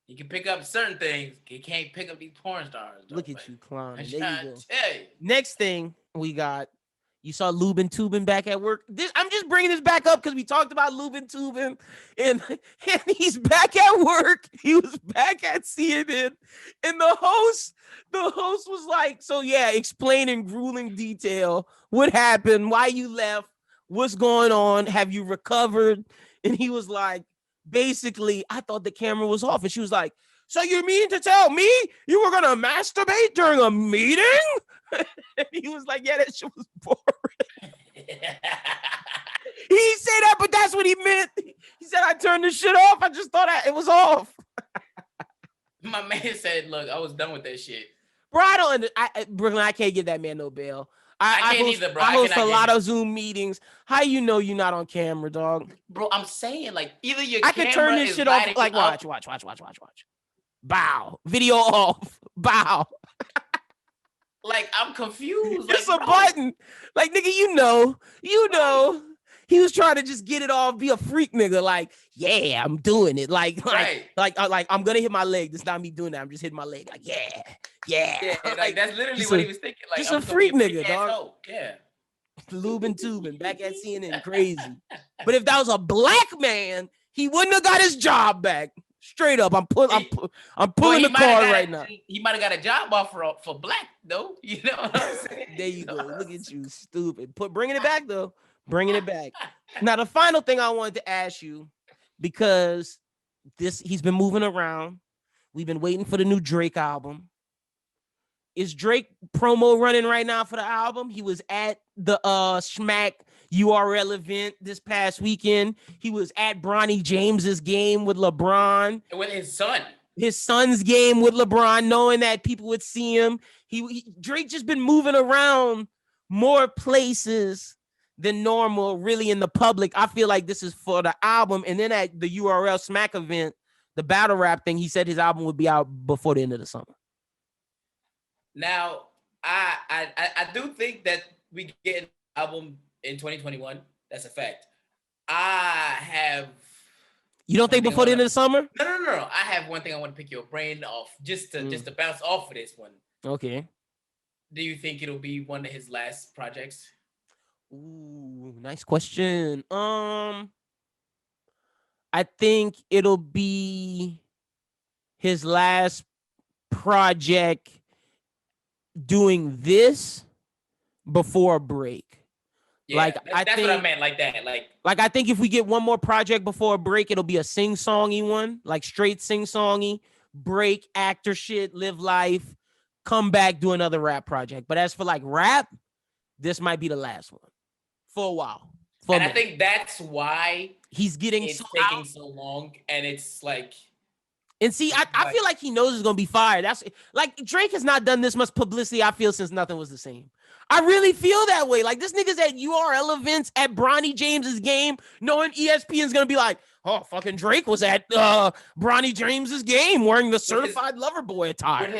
You can pick up certain things. You can't pick up these porn stars. Look at you, clown. There you go. Tell you. Next thing we got, you saw Lubin Toobin back at work. I'm just bringing this back up because we talked about Lubin Toobin, and he's back at work. He was back at CNN, and the host was like, so yeah, explain in grueling detail what happened, why you left, what's going on, have you recovered? And he was like, basically, I thought the camera was off, and she was like, so you mean to tell me you were gonna masturbate during a meeting? And he was like, yeah, that shit was boring. He said that, but that's what he meant. He said, I turned the shit off. I just thought it was off. My man said, look, I was done with that shit. Bro, Brooklyn, I can't give that man no bail. I can't either, bro. I host a lot of Zoom meetings. How you know you're not on camera, dog? Bro, I'm saying, like, either your I camera can turn this shit off. Like, watch. Bow. Video off. Bow. Like, I'm confused. It's like, a button. Like, nigga, you know. He was trying to just get it off, be a freak nigga. Like, yeah, I'm doing it. Like, I'm gonna hit my leg. This is not me doing that. I'm just hitting my leg. Like, yeah. Like that's literally what he was thinking. Like, just a freak nigga, dog. Yeah. Lubin Toobin back at CNN, crazy. But if that was a black man, he wouldn't have got his job back. Straight up, I'm pulling the card right now. He might have got a job offer for black though. You know what I'm saying? There you go. Look at you, stupid. Bringing it back though. Bringing it back. Now the final thing I wanted to ask you, because he's been moving around. We've been waiting for the new Drake album. Is Drake promo running right now for the album? He was at the Smack URL event this past weekend. He was at Bronny James's game with LeBron. With his son. His son's game with LeBron, knowing that people would see him. Drake just been moving around more places than normal, really, in the public. I feel like this is for the album. And then at the URL Smack event, the battle rap thing, he said his album would be out before the end of the summer. Now, I do think that we get an album in 2021. That's a fact. You don't think before the end of the summer? No. I have one thing I want to pick your brain off just to bounce off of this one. Okay. Do you think it'll be one of his last projects? Ooh, nice question. I think it'll be his last project doing this before a break. Yeah, Like that's think, what I meant, like that. Like I think if we get one more project before a break, it'll be a sing-songy one, like straight sing-songy, break, actor shit, live life, come back, do another rap project. But as for like rap, this might be the last one for a while. And I think that's why he's getting it's taking so long, and it's like. And see, I feel like he knows it's gonna be fire. That's like Drake has not done this much publicity, I feel, since Nothing Was the Same. I really feel that way. Like this nigga's at URL events at Bronny James's game, knowing ESPN's gonna be like, oh, fucking Drake was at Bronny James's game wearing the certified lover boy attire.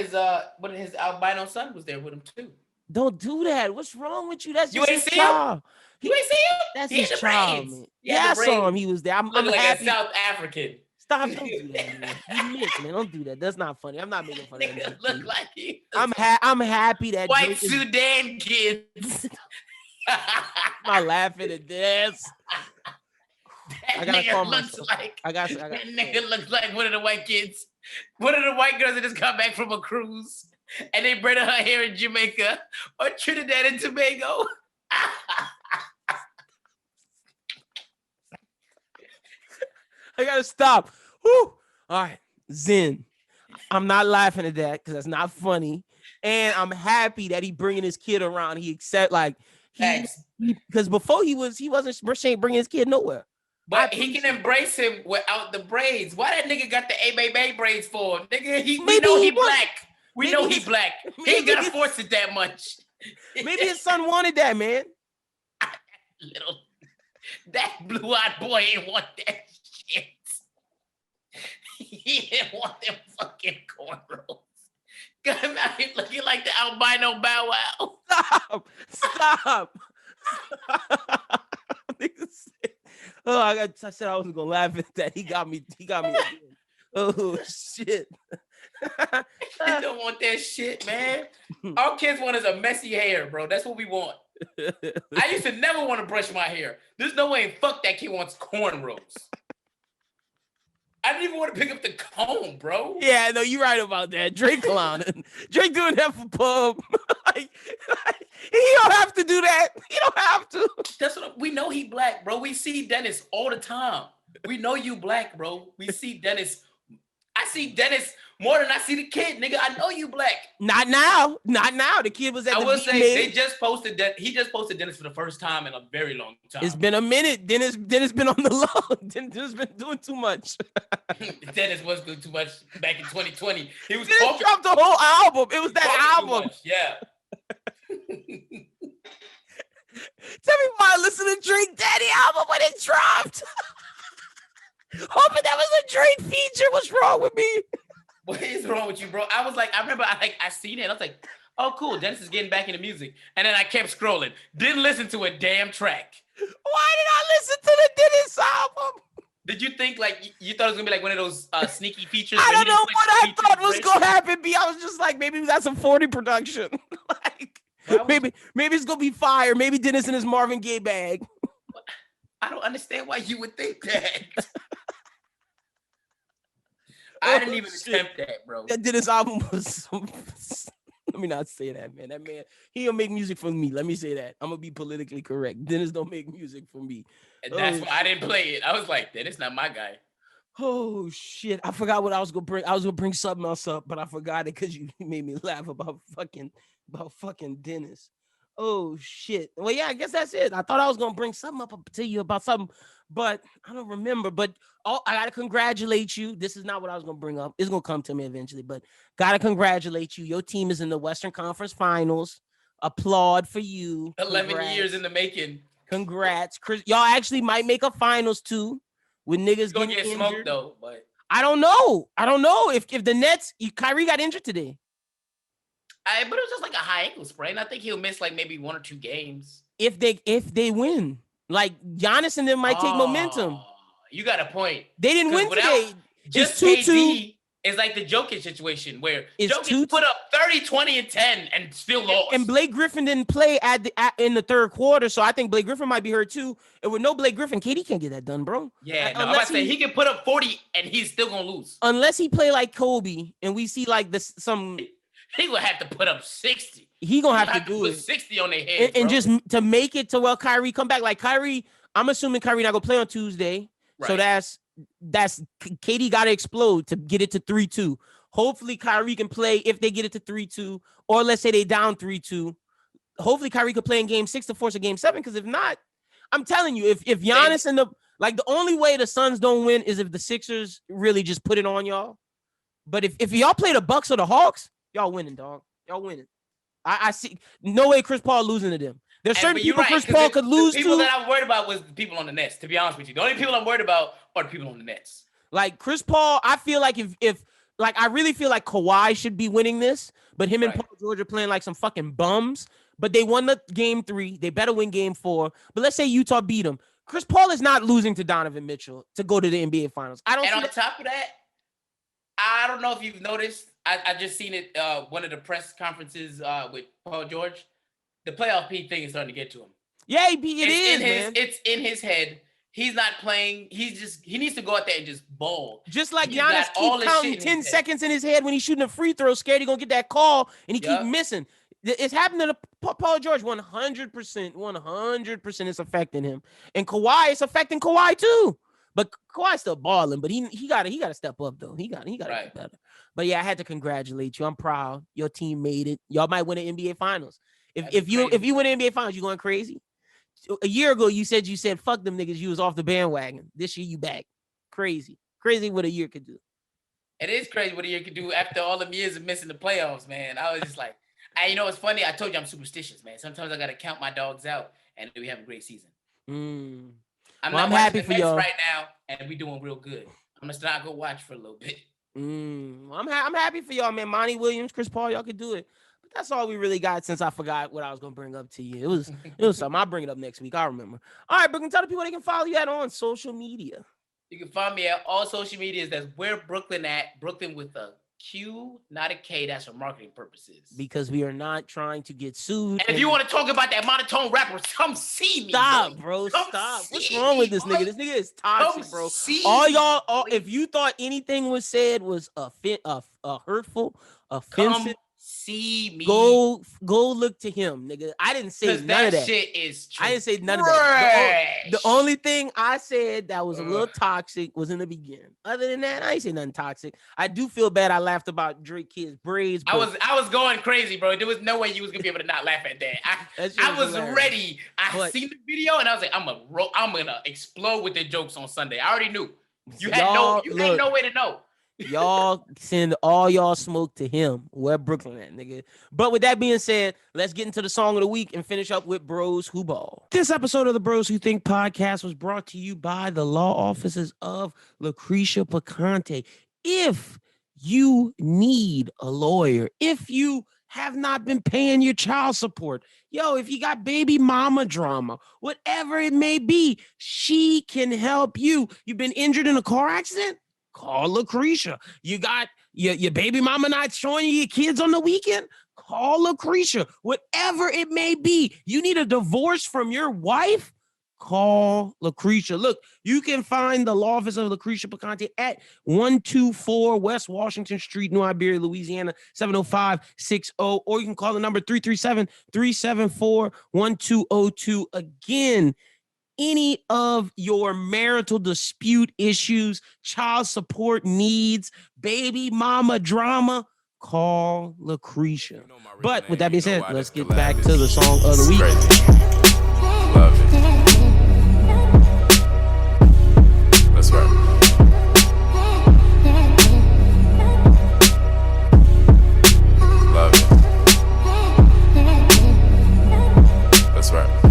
But his albino son was there with him too. Don't do that. What's wrong with you? That's you just ain't his see child. him? You ain't see him? That's he his child, man. Yeah, I saw him. He was there. I'm like happy. A South African. Stop! Don't do that, man. You mix, man. Don't do that. That's not funny. I'm not making fun of that. Look like he. I'm happy that white Drake Sudan kids. I'm not laughing at this. That nigga looks like. That nigga looks like one of the white kids. One of the white girls that just got back from a cruise, and they braided her hair in Jamaica or Trinidad and Tobago. I gotta stop. Whew. All right, Zen. I'm not laughing at that because that's not funny, and I'm happy that he bringing his kid around. He accept like because before he wasn't bringing his kid nowhere. But he can embrace him without the braids. Why that nigga got the A Bay braids for? Nigga, we know he black. We know he black. He ain't gotta force it that much. Maybe his son wanted that, man. That blue-eyed boy ain't want that shit. He didn't want them fucking cornrows. Got him out here looking like the albino Bow Wow. Stop. Oh, I said I wasn't gonna laugh at that. He got me again. Oh shit. I don't want that shit, man. All kids want is a messy hair, bro. That's what we want. I used to never want to brush my hair. There's no way in fuck that kid wants cornrows. I didn't even want to pick up the comb, bro. Yeah, no, you're right about that. Drake clowning. Drake doing that for pub. He don't have to do that. He don't have to. That's what we know. He black, bro. We see Dennis all the time. We know you black, bro. We see Dennis. I see Dennis more than I see the kid, nigga. I know you black. Not now. The kid was at I the will say they just posted that he just posted Dennis for the first time in a very long time. It's been a minute. Dennis been on the low. Dennis been doing too much. Dennis was doing too much back in 2020. He was dropped the whole album. It was that album. Yeah. Tell me why I listened to Drake Daddy album when it dropped. Hoping that was a Drake feature. What's wrong with me? What is wrong with you, bro? I remember I seen it. I was like, oh, cool. Dennis is getting back into music. And then I kept scrolling. Didn't listen to a damn track. Why did I listen to the Dennis album? Did you think you thought it was gonna be like one of those sneaky features? I don't know what I thought was gonna happen. I was just like, maybe that's a 40 production. Maybe it's gonna be fire. Maybe Dennis in his Marvin Gaye bag. I don't understand why you would think that. I didn't even attempt that, bro. That Dennis album was let me not say that, man. That man, he don't make music for me. Let me say that. I'm gonna be politically correct. Dennis don't make music for me. And that's why I didn't play it. I was like, Dennis not my guy. Oh shit. I forgot what I was gonna bring. I was gonna bring something else up, but I forgot it because you made me laugh about fucking Dennis. Oh shit. Well, yeah, I guess that's it. I thought I was gonna bring something up to you about something, but I don't remember. But I gotta congratulate you. This is not what I was gonna bring up. It's gonna come to me eventually, but gotta congratulate you. Your team is in the Western Conference Finals. Applaud for you. 11 years in the making. Congrats, Chris. Y'all actually might make a finals too with niggas gonna getting get smoked though. But I don't know if the Nets. Kyrie got injured today. But it was just like a high ankle sprain. I think he'll miss like maybe 1 or 2 games. If they win, like Giannis and them might take momentum. You got a point. They didn't win today. Just KD It's like the Jokic situation where It's Jokic put up 30, 20, and 10 and still lost. And Blake Griffin didn't play in the third quarter, so I think Blake Griffin might be hurt too. And with no Blake Griffin, KD can't get that done, bro. Yeah, no, I'm about to say he can put up 40 and he's still gonna lose. Unless he play like Kobe and we see like this some. He gonna have to put up 60. He gonna have to do put it 60 on their head, and just to make it to Kyrie come back. Like Kyrie, I'm assuming Kyrie not gonna play on Tuesday, right. So that's KD got to explode to get it to 3-2. Hopefully Kyrie can play if they get it to 3-2, or let's say they down 3-2. Hopefully Kyrie could play in game 6 to force a game 7. Because if not, I'm telling you, if Giannis and the only way the Suns don't win is if the Sixers really just put it on y'all. But if y'all play the Bucks or the Hawks, y'all winning, dog. Y'all winning. I see no way Chris Paul losing to them. There's certain people Chris Paul could lose to. The people that I'm worried about was the people on the Nets, to be honest with you. The only people I'm worried about are the people on the Nets. Like Chris Paul, I feel like if I really feel like Kawhi should be winning this, but him and Paul George are playing like some fucking bums. But they won the game 3. They better win game 4. But let's say Utah beat them. Chris Paul is not losing to Donovan Mitchell to go to the NBA Finals. And on top of that, I don't know if you've noticed. I just seen it one of the press conferences with Paul George. The playoff P thing is starting to get to him. Yeah, it is, man. It's in his head. He's not playing. He needs to go out there and just ball. Just like Giannis keep counting 10 seconds in his head when he's shooting a free throw, scared he's going to get that call, and he keep missing. It's happening to Paul George 100%. 100% it's affecting him. And Kawhi, it's affecting Kawhi too. But Kawhi's still balling, but he gotta step up though. He gotta get better. But yeah, I had to congratulate you. I'm proud. Your team made it. Y'all might win the NBA Finals. If you win the NBA Finals, you going crazy? A year ago, you said fuck them niggas. You was off the bandwagon. This year, you back. Crazy what a year could do. It is crazy what a year could do after all them years of missing the playoffs, man. I was just like, you know, it's funny. I told you I'm superstitious, man. Sometimes I gotta count my dogs out, and we have a great season. I'm happy for y'all right now, and we doing real good. I'm gonna not go watch for a little bit. I'm happy for y'all, man. Monty Williams, Chris Paul, y'all could do it. But that's all we really got since I forgot what I was gonna bring up to you. It was something. I'll bring it up next week. I'll remember. All right, Brooklyn, tell the people they can follow you on social media. You can find me at all social medias. That's where Brooklyn at. Brooklyn with a Q, not a K. That's for marketing purposes. Because we are not trying to get sued. And if you want to talk about that monotone rapper, come see me. Stop, bro. Stop. What's wrong with this nigga? This nigga is toxic, bro. All y'all, if you thought anything was said was hurtful, offensive, see me. Go look to him, nigga. I didn't say none of that. Shit is trash. I didn't say none of that. The only thing I said that was a little toxic was in the beginning. Other than that, I ain't say nothing toxic. I do feel bad. I laughed about Drake Kid's braids. I was going crazy, bro. There was no way you was gonna be able to not laugh at that. I was ready. I seen the video and I was like, I'm gonna explode with the jokes on Sunday. I already knew. You had no way to know. Y'all send all y'all smoke to him. Where Brooklyn at, nigga? But with that being said, let's get into the song of the week and finish up with Bros Who Ball. This episode of the Bros Who Think podcast was brought to you by the law offices of Lucretia Picante. If you need a lawyer, if you have not been paying your child support, if you got baby mama drama, whatever it may be, she can help you. You've been injured in a car accident? Call Lucretia. You got your baby mama not showing you your kids on the weekend? Call Lucretia. Whatever it may be, you need a divorce from your wife? Call Lucretia. Look, you can find the law office of Lucretia Picante at 124 West Washington Street, New Iberia, Louisiana, 70560, or you can call the number 337-374-1202. Again, any of your marital dispute issues, child support needs, baby mama drama, call Lucretia. But with that being said, let's get back to the song of the week. Love it. That's right. Love it. That's right.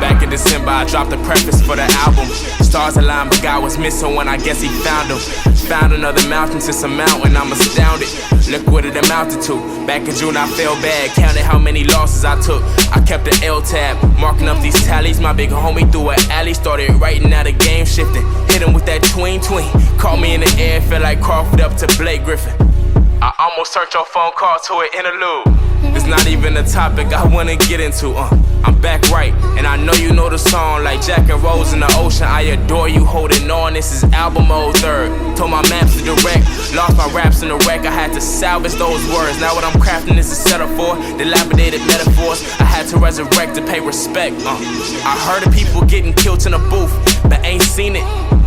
Back in December, I dropped a preface for the album. stars aligned, but God was missing when I guess he found him. Found another mountain to some mountain, I'm astounded. Look what it amounted to. Back in June I felt bad, counted how many losses I took. I kept the L tab, marking up these tallies. My big homie threw an alley, started writing out a game shifting. Hit him with that tween. Caught me in the air, felt like Crawford up to Blake Griffin. I almost turned your phone call to an interlude. It's not even a topic I wanna get into. I'm back right, and I know you know the song like Jack and Rose in the ocean. I adore you holding on. This is album mode 3rd. Told my maps to direct, lost my raps in the wreck. I had to salvage those words. Now what I'm crafting is a setup for dilapidated metaphors. I had to resurrect to pay respect. I heard of people getting killed in a booth, but ain't seen it.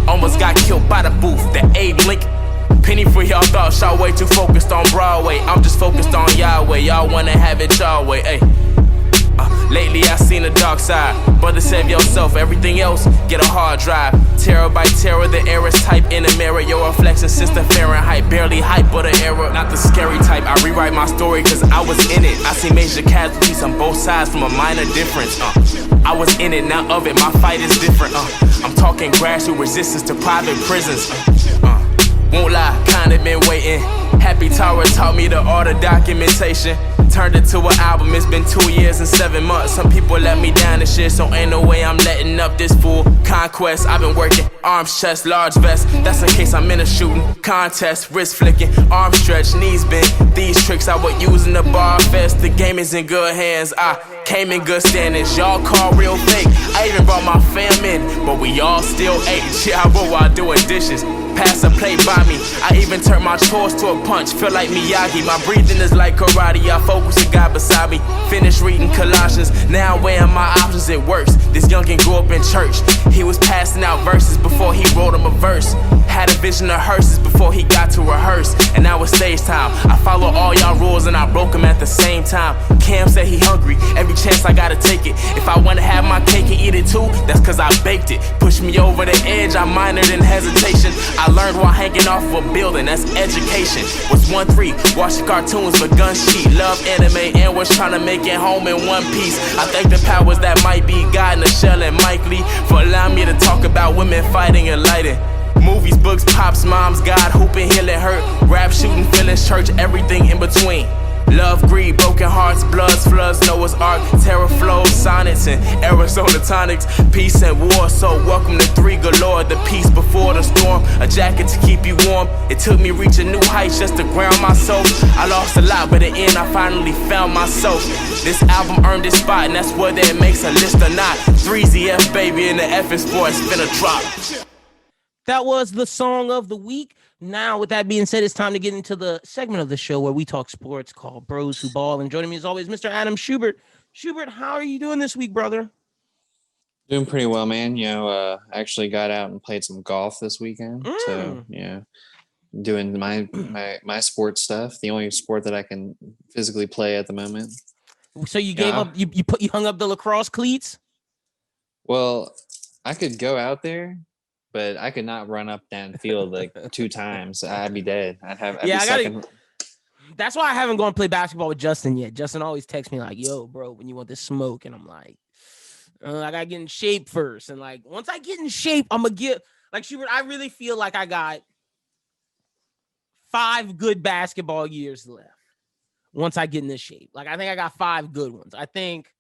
Almost got killed by the booth. The Abe Lincoln. Penny for y'all thoughts, y'all way too focused on Broadway. I'm just focused on Yahweh. Y'all wanna have it y'all way, ayy. Lately I seen the dark side. Brother, save yourself, everything else, get a hard drive. Terror by terror, the errors type in the mirror. Your reflection, sister Fahrenheit, barely hype, but an error. Not the scary type, I rewrite my story cause I was in it. I see major casualties on both sides from a minor difference. I was in it, not of it, my fight is different. I'm talking gradual resistance to private prisons. Won't lie, kinda been waiting. Happy Tower taught me the art of documentation. Turned it to an album, it's been 2 years and 7 months. Some people let me down and shit, so ain't no way I'm letting up this full conquest. I've been working, arms, chest, large vest. That's in case I'm in a shooting contest. Wrist flicking, arm stretch, knees bent. These tricks I would use in the bar fest. The game is in good hands, I came in good standings. Y'all call real fake, I even brought my fam in, but we all still ate. Yeah, I wrote while doing dishes. Pass a plate by me, I even turned my chores to a punch. Feel like Miyagi, my breathing is like karate. I focus the God beside me. Finished reading Colossians, now weighing my options, it works. This youngin' grew up in church. He was passing out verses before he wrote him a verse. Had a vision of hearses before he got to rehearse. And now it's stage time. I follow all y'all rules and I broke them at the same time. Cam said he hungry, every chance I gotta take it. If I wanna have my cake and eat it too, that's cause I baked it. Push me over the edge, I minored in hesitation. I learned while hanging off of a building, that's education. Was 1-3, watching cartoons for gun sheet. Love anime and was trying to make it home in one piece. I thank the powers that might be, God, Nichelle and Mike Lee, for allowing me to talk about women fighting and lighting. Movies, books, pops, moms, God, hooping, healing, hurt, rap, shooting, feelings, church, everything in between. Love, greed, broken hearts, bloods, floods, Noah's Ark, terror flows, sonnets, and Arizona tonics, peace and war. So welcome to 3 galore, the peace before the storm, a jacket to keep you warm. It took me reaching new heights just to ground myself. I lost a lot, but in the end I finally found myself. This album earned its spot, and that's whether it makes a list or not. 3ZF, baby, and the F is for it's finna drop. That was the song of the week. Now, with that being said, it's time to get into the segment of the show where we talk sports called Bros Who Ball. And joining me as always, Mr. Adam Schubert. Schubert, how are you doing this week, brother? Doing pretty well, man. You know, actually got out and played some golf this weekend. So, yeah, doing my sports stuff. The only sport that I can physically play at the moment. So you gave up? You hung up the lacrosse cleats? Well, I could go out there, but I could not run up down the field like 2 times. I'd be dead. That's why I haven't gone to play basketball with Justin yet. Justin always texts me like, yo, bro, when you want this smoke? And I'm like, I got to get in shape first. And like, once I get in shape, I'm going to get, like, Schubert, I really feel like I got 5 good basketball years left once I get in this shape. Like, I think I got 5 good ones. I think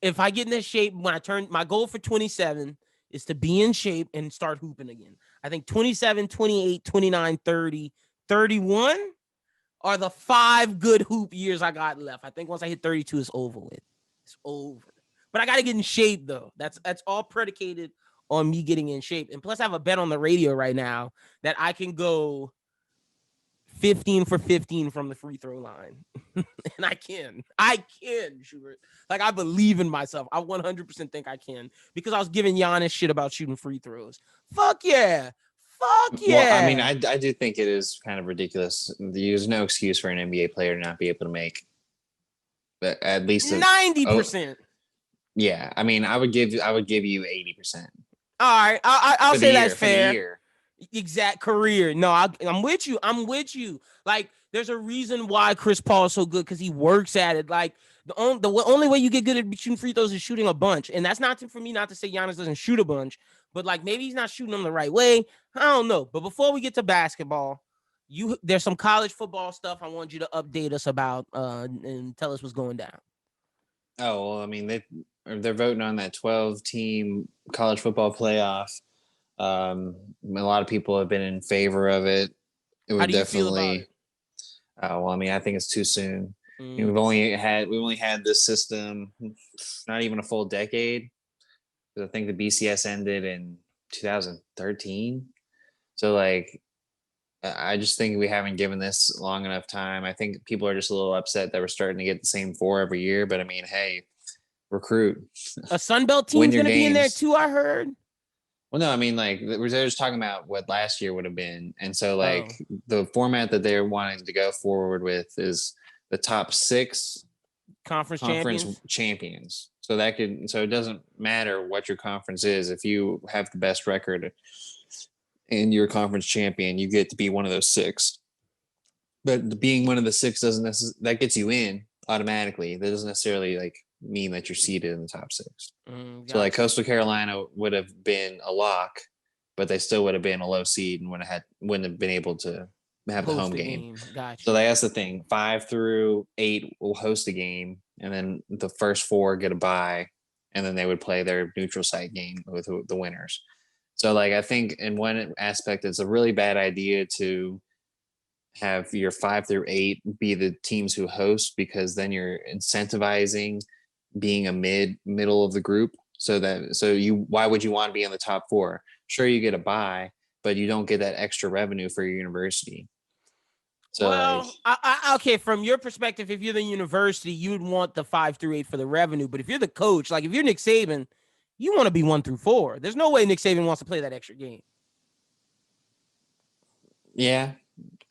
if I get in this shape, when I turn, my goal for 27 is to be in shape and start hooping again. I think 27, 28, 29, 30, 31 are the 5 good hoop years I got left. I think once I hit 32, it's over with. It's over. But I got to get in shape, though. That's all predicated on me getting in shape. And plus, I have a bet on the radio right now that I can go 15 for 15 from the free throw line. And I can, Schubert. Like, I believe in myself. I 100% think I can, because I was giving Giannis shit about shooting free throws. Fuck yeah. Well, I mean, I do think it is kind of ridiculous. There's no excuse for an NBA player to not be able to make at least 90%. Yeah, I mean, I would give you 80%. All right, I'll say that's fair. Exact career. No, I'm with you. Like, there's a reason why Chris Paul is so good, because he works at it. Like, the only way you get good at shooting free throws is shooting a bunch. And that's not for me not to say Giannis doesn't shoot a bunch, but like maybe he's not shooting them the right way. I don't know. But before we get to basketball, there's some college football stuff I want you to update us about and tell us what's going down. Oh, well, I mean, they're voting on that 12-team college football playoff. A lot of people have been in favor of it. It would How do you feel about it? Well, I mean, I think it's too soon. We've only had this system not even a full decade. I think the BCS ended in 2013. So like, I just think we haven't given this long enough time. I think people are just a little upset that we're starting to get the same 4 every year. But I mean, hey, recruit. A Sun Belt team's going to be in there too, I heard. Well, no, I mean, like, they're just talking about what last year would have been. And so, like, the format that they're wanting to go forward with is the top 6 conference champions. So it doesn't matter what your conference is. If you have the best record and you're a conference champion, you get to be one of those 6. But being one of the 6 that gets you in automatically. That doesn't necessarily like mean that you're seated in the top 6. So like Coastal Carolina would have been a lock, but they still would have been a low seed and wouldn't have been able to have the home game. Gotcha. So that's the thing. 5 through 8 will host a game, and then the first 4 get a bye, and then they would play their neutral site game with the winners. So like I think in one aspect, it's a really bad idea to have your 5 through 8 be the teams who host, because then you're incentivizing being a middle of the group. Why would you want to be in the top 4? Sure, you get a bye, but you don't get that extra revenue for your university. So well, okay, from your perspective, if you're the university, you would want the 5 through 8 for the revenue. But if you're the coach, like if you're Nick Saban, you want to be 1 through 4. There's no way Nick Saban wants to play that extra game. Yeah.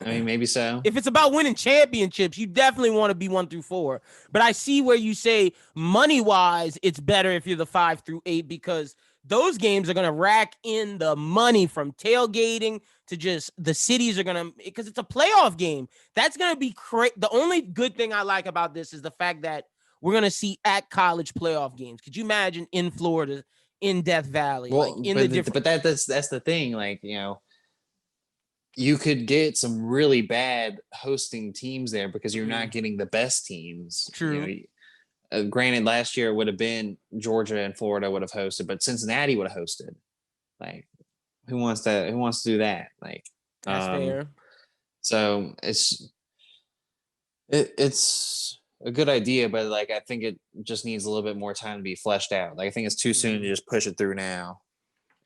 I mean, maybe so. If it's about winning championships, you definitely want to be 1 through 4. But I see where you say money-wise, it's better if you're the 5 through 8, because those games are going to rack in the money from tailgating to just the cities are going to, because it's a playoff game. That's going to be the only good thing I like about this is the fact that we're going to see at college playoff games. Could you imagine in Florida, in Death Valley? Well, but that's the thing. Like, you know, you could get some really bad hosting teams there because you're not getting the best teams. True. You know, granted, last year would have been Georgia and Florida would have hosted, but Cincinnati would have hosted. Like, who wants to do that? Like, that's fair. So it's a good idea, but like I think it just needs a little bit more time to be fleshed out. Like I think it's too soon to just push it through now.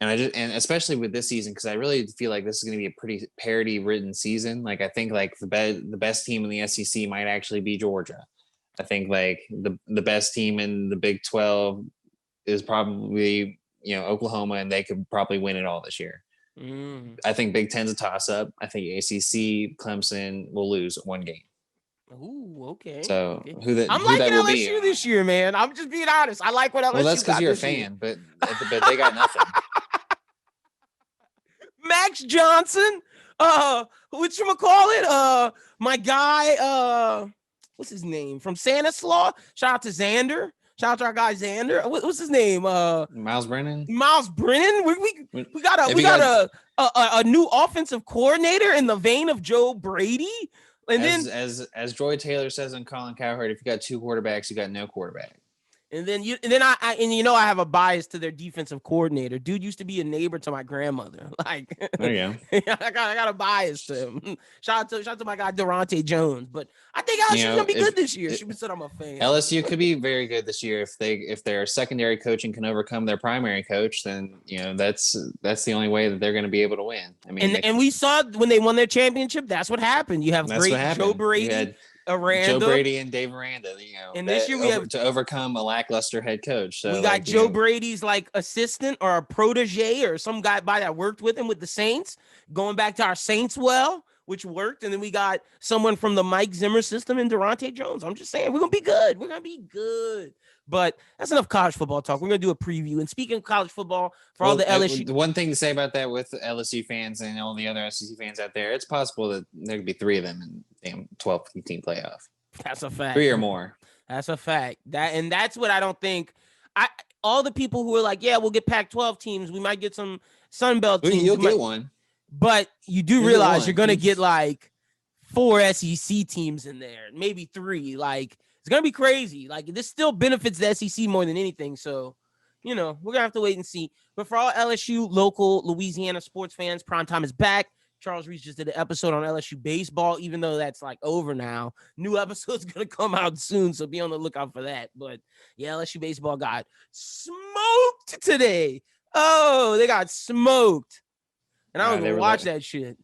And especially with this season, because I really feel like this is going to be a pretty parity-ridden season. Like I think like the best team in the SEC might actually be Georgia. I think like the best team in the Big 12 is probably, you know, Oklahoma, and they could probably win it all this year. I think Big 10's a toss-up. I think ACC, Clemson will lose 1 game. Ooh, okay. So okay. who that LSU will be this year, man. I'm just being honest. I like what LSU. Well, that's because you're a fan, but they got nothing. Max Johnson, whatchamacallit? My guy, what's his name? From Stanislaus. Shout out to Xander. Shout out to our guy Xander. What's his name? Miles Brennan. Miles Brennan. We got a new offensive coordinator in the vein of Joe Brady. And as Joy Taylor says in Colin Cowherd, if you got 2 quarterbacks, you got no quarterback. And then I have a bias to their defensive coordinator. Dude used to be a neighbor to my grandmother. Like, there you go. I got a bias to him. Shout out to my guy Durante Jones. But I think LSU's gonna be good this year. She said I'm a fan. LSU could be very good this year if their secondary coaching can overcome their primary coach. Then that's the only way that they're going to be able to win. I mean, and we saw when they won their championship, that's what happened. You have great Joe Brady. Aranda. Joe Brady and Dave Aranda, and this year we have to overcome a lackluster head coach. So we got Joe Brady's like assistant or a protege or some guy that worked with him with the Saints, going back to our Saints which worked, and then we got someone from the Mike Zimmer system in Durante Jones. I'm just saying we're gonna be good. We're gonna be good. But that's enough college football talk. We're going to do a preview. And speaking of college football, all the LSU... The one thing to say about that with LSU fans and all the other SEC fans out there, it's possible that there could be 3 of them in 12-team playoff. That's a fact. 3 or more. That's a fact. That's what I don't think... all the people who are like, yeah, we'll get Pac-12 teams. We might get some Sun Belt teams. You'll get one. But you do realize you're going to get like 4 SEC teams in there, maybe 3. Like, it's going to be crazy. Like, this still benefits the SEC more than anything. So, we're going to have to wait and see. But for all LSU local Louisiana sports fans, primetime is back. Charles Reese just did an episode on LSU baseball, even though that's like over now. New episode's going to come out soon, so be on the lookout for that. But yeah, LSU baseball got smoked today. Oh, they got smoked. And I don't even watch that shit.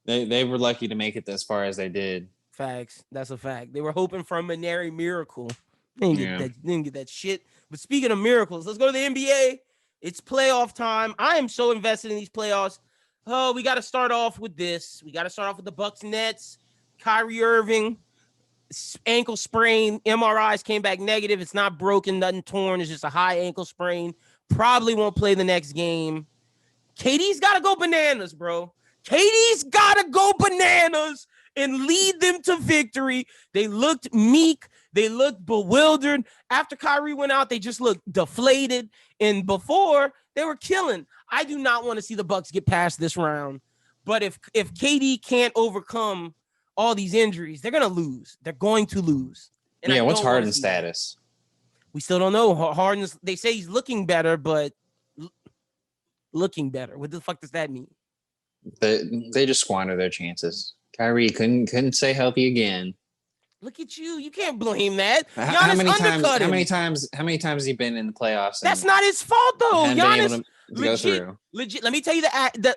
They were lucky to make it as far as they did. Facts. That's a fact. They were hoping for a Maneri miracle. They didn't get that shit. But speaking of miracles, let's go to the NBA. It's playoff time. I am so invested in these playoffs. Oh, we got to start off with this. We got to start off with the Bucks Nets. Kyrie Irving, ankle sprain. MRIs came back negative. It's not broken, nothing torn. It's just a high ankle sprain. Probably won't play the next game. KD's got to go bananas, bro. KD's got to go bananas and lead them to victory. They looked meek. They looked bewildered. After Kyrie went out, they just looked deflated. And before, they were killing. I do not want to see the Bucks get past this round. But if KD can't overcome all these injuries, they're going to lose. They're going to lose. And yeah, what's Harden's status? We still don't know. Harden's, they say he's looking better, but looking better. What the fuck does that mean? They just squander their chances. Kyrie couldn't stay healthy again. Look at you. You can't blame that. How many times has he been in the playoffs? That's not his fault though. Giannis legit. Let me tell you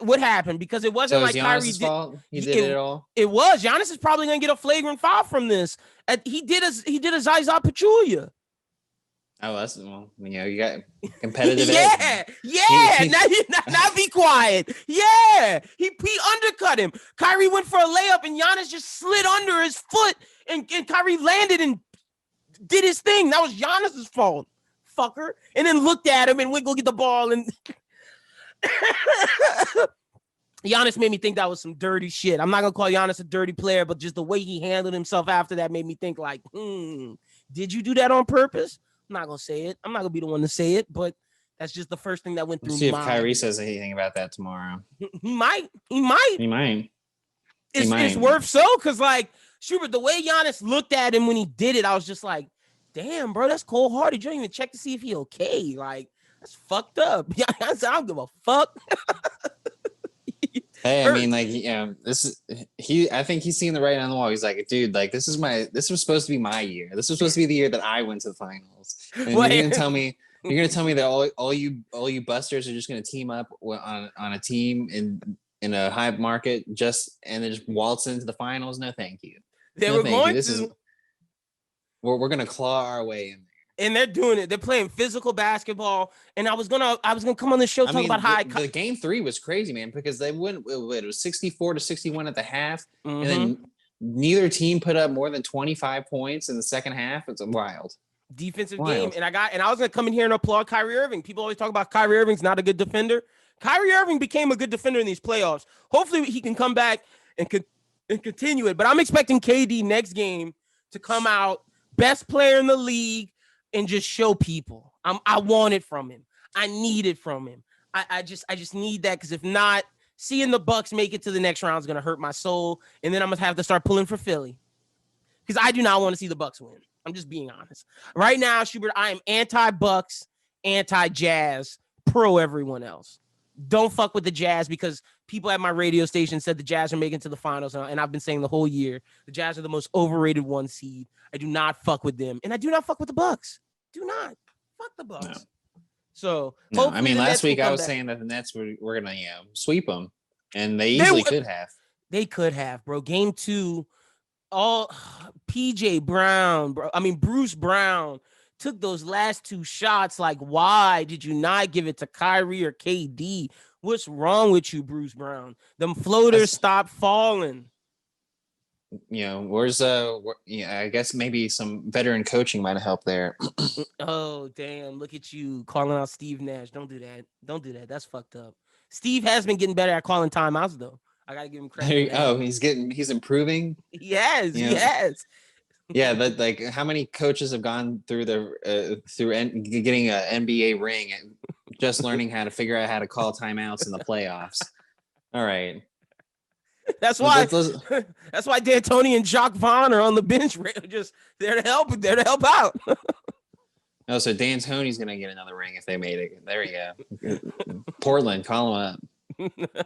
what happened, because it wasn't like Kyrie's fault. He did it all. It was. Giannis is probably gonna get a flagrant foul from this. He did a Zaza Pachulia. Oh, that's you got competitive. Yeah. Now be quiet. Yeah, he undercut him. Kyrie went for a layup and Giannis just slid under his foot, and Kyrie landed and did his thing. That was Giannis's fault, fucker. And then looked at him and went go get the ball, and Giannis made me think that was some dirty shit. I'm not gonna call Giannis a dirty player, but just the way he handled himself after that made me think like, did you do that on purpose? I'm not gonna say it. I'm not gonna be the one to say it, but that's just the first thing that went through my mind. See if Kyrie says anything about that tomorrow. He might. It's worth so, because like Schubert, the way Giannis looked at him when he did it, I was just like, damn, bro, that's cold-hearted. You don't even check to see if he okay. Like, that's fucked up. I don't give a fuck. Hey, I mean, like, I think he's seeing the writing on the wall. He's like, dude, like, this was supposed to be my year. This was supposed to be the year that I went to the finals. And you're gonna tell me that all you busters are just gonna team up on a team in a high market and then just waltz into the finals? No, thank you. We're gonna claw our way in there. And they're doing it. They're playing physical basketball. And I was gonna come on the show talk about the game 3 was crazy, man, because they went. It was 64-61 at the half, and then neither team put up more than 25 points in the second half. It's a wild defensive game. And I was gonna come in here and applaud Kyrie Irving. People always talk about Kyrie Irving's not a good defender. Kyrie Irving became a good defender in these playoffs. Hopefully he can come back and continue it. But I'm expecting KD next game to come out best player in the league and just show people. I want it from him. I need it from him. I just need that, because if not, seeing the Bucks make it to the next round is gonna hurt my soul, and then I'm gonna have to start pulling for Philly, because I do not want to see the Bucks win. I'm just being honest. Right now, Schubert, I am anti-Bucks, anti-Jazz, pro everyone else. Don't fuck with the Jazz, because people at my radio station said the Jazz are making it to the finals, and I've been saying the whole year the Jazz are the most overrated 1 seed. I do not fuck with them, and I do not fuck with the Bucks. Do not fuck the Bucks. No. So I mean, last week I was saying that the Nets were gonna sweep them, and they easily could have. They could have, bro. Game 2, all PJ Brown, bro. I mean, Bruce Brown took those last 2 shots. Like, why did you not give it to Kyrie or KD? What's wrong with you, Bruce Brown? Them floaters stopped falling. I guess maybe some veteran coaching might have helped there. Oh, damn. Look at you calling out Steve Nash. Don't do that. That's fucked up. Steve has been getting better at calling timeouts, though. I got to give him credit. He's improving. Yes. Yeah, but like how many coaches have gone through getting an NBA ring and just learning how to figure out how to call timeouts in the playoffs? All right. That's why that's why D'Antoni and Jacques Vaughn are on the bench, just there to help out. Oh, so D'Antoni's gonna get another ring if they made it. There you go. Portland, call him up.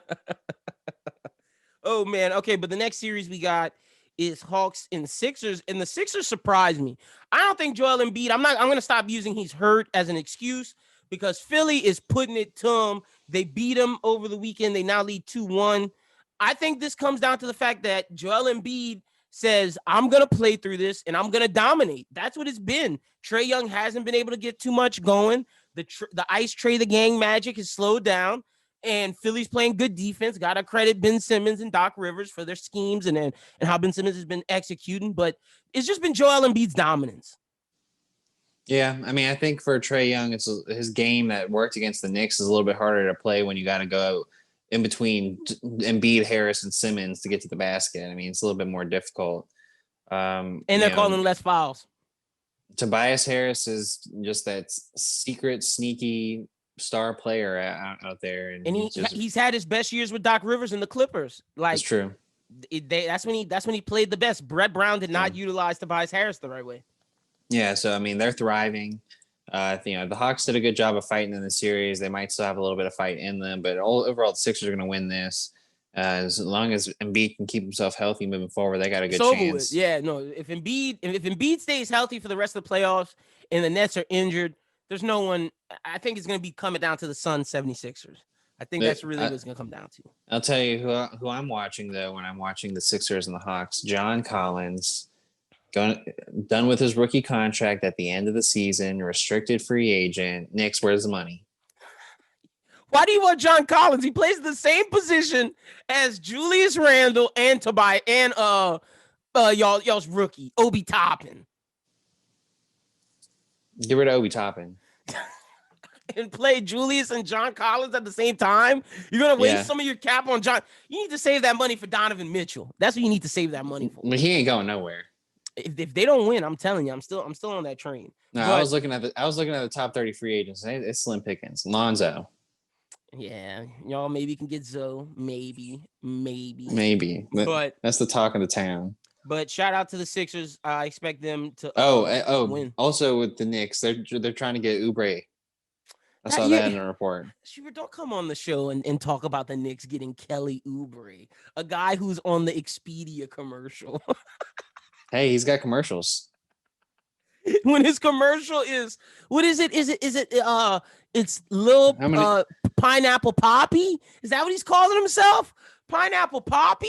Oh man, okay, but the next series we got is Hawks and Sixers, and the Sixers surprised me. I don't think Joel Embiid. I'm gonna stop using he's hurt as an excuse because Philly is putting it to him. They beat him over the weekend. They now lead 2-1. I think this comes down to the fact that Joel Embiid says, I'm going to play through this and I'm going to dominate. That's what it's been. Trae Young hasn't been able to get too much going. The ice Trae the gang magic has slowed down, and Philly's playing good defense. Got to credit Ben Simmons and Doc Rivers for their schemes and how Ben Simmons has been executing, but it's just been Joel Embiid's dominance. Yeah, I mean, I think for Trae Young, it's his game that worked against the Knicks is a little bit harder to play when you got to go in between Embiid, Harris, and Simmons to get to the basket. I mean, it's a little bit more difficult. And they're calling less fouls. Tobias Harris is just that secret, sneaky star player out there, and he's had his best years with Doc Rivers and the Clippers. Like, that's true. That's when he played the best. Brett Brown did not utilize Tobias Harris the right way. Yeah, so I mean, they're thriving. The Hawks did a good job of fighting in the series. They might still have a little bit of fight in them, but overall, the Sixers are going to win this. As long as Embiid can keep himself healthy moving forward, they got a good chance. Yeah, no. If Embiid stays healthy for the rest of the playoffs and the Nets are injured, there's no one. I think it's going to be coming down to the Suns 76ers. I think that's really what it's going to come down to. I'll tell you who I'm watching though when I'm watching the Sixers and the Hawks. John Collins. Done with his rookie contract at the end of the season, restricted free agent. Knicks, where's the money? Why do you want John Collins? He plays the same position as Julius Randle and Tobias and y'all's rookie, Obi Toppin. Get rid of Obi Toppin. And play Julius and John Collins at the same time? You're gonna waste some of your cap on John. You need to save that money for Donovan Mitchell. That's what you need to save that money for. But he ain't going nowhere. If they don't win, I'm telling you, I'm still on that train. No, I was looking at the top 30 free agents. It's slim pickings. Lonzo. Yeah, y'all maybe can get Zoe. Maybe. But that's the talk of the town. But shout out to the Sixers. I expect them to win. Also with the Knicks, they're trying to get Oubre. I saw that in a report. Schubert, don't come on the show and talk about the Knicks getting Kelly Oubre, a guy who's on the Expedia commercial. Hey, he's got commercials. When his commercial is, what is it? Is it it's Lil Pineapple Poppy? Is that what he's calling himself? Pineapple Poppy?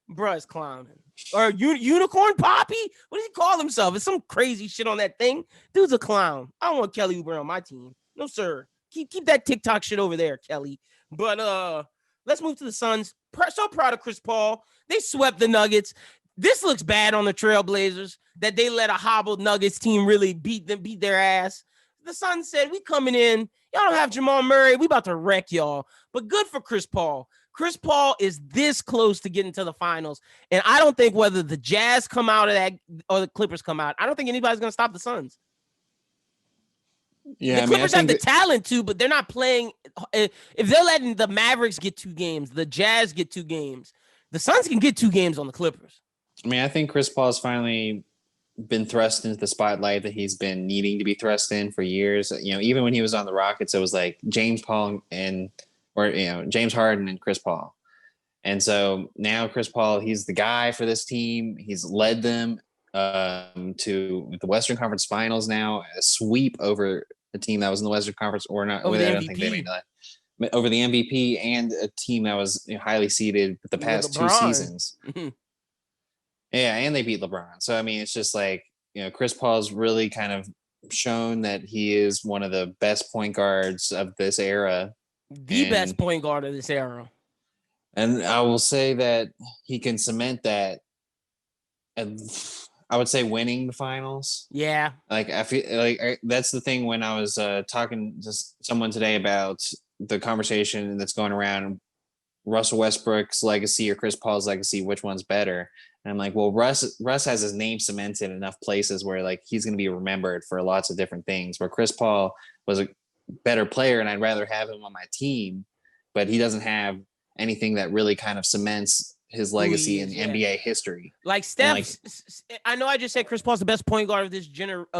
Bruh, it's clowning. Or Unicorn Poppy? What does he call himself? It's some crazy shit on that thing. Dude's a clown. I don't want Kelly Oubre on my team. No, sir. Keep that TikTok shit over there, Kelly. But let's move to the Suns. So proud of Chris Paul. They swept the Nuggets. This looks bad on the Trailblazers that they let a hobbled Nuggets team really beat their ass. The Suns said, we coming in. Y'all don't have Jamal Murray. We about to wreck y'all. But good for Chris Paul. Chris Paul is this close to getting to the finals. And I don't think whether the Jazz come out of that or the Clippers come out, I don't think anybody's going to stop the Suns. Yeah, the Clippers have the talent too, but they're not playing. If they're letting the Mavericks get 2 games, the Jazz get 2 games, the Suns can get 2 games on the Clippers. I mean, I think Chris Paul's finally been thrust into the spotlight that he's been needing to be thrust in for years. Even when he was on the Rockets, it was like James Harden and Chris Paul. And so now Chris Paul, he's the guy for this team. He's led them to the Western Conference Finals now, a sweep over a team that was in the Western Conference or not. Over the I don't think they made that. Over the MVP and a team that was highly seeded the past 2 seasons. Yeah, and they beat LeBron. So, I mean, it's just like, Chris Paul's really kind of shown that he is one of the best point guards of this era. The best point guard of this era. And I will say that he can cement that. I would say winning the finals. Yeah. Like, I feel like that's the thing when I was talking to someone today about the conversation that's going around Russell Westbrook's legacy or Chris Paul's legacy, which one's better? And I'm like, well, Russ has his name cemented in enough places where like he's going to be remembered for lots of different things. Where Chris Paul was a better player, and I'd rather have him on my team, but he doesn't have anything that really kind of cements his legacy in NBA history. Like Steph, I know I just said Chris Paul's the best point guard of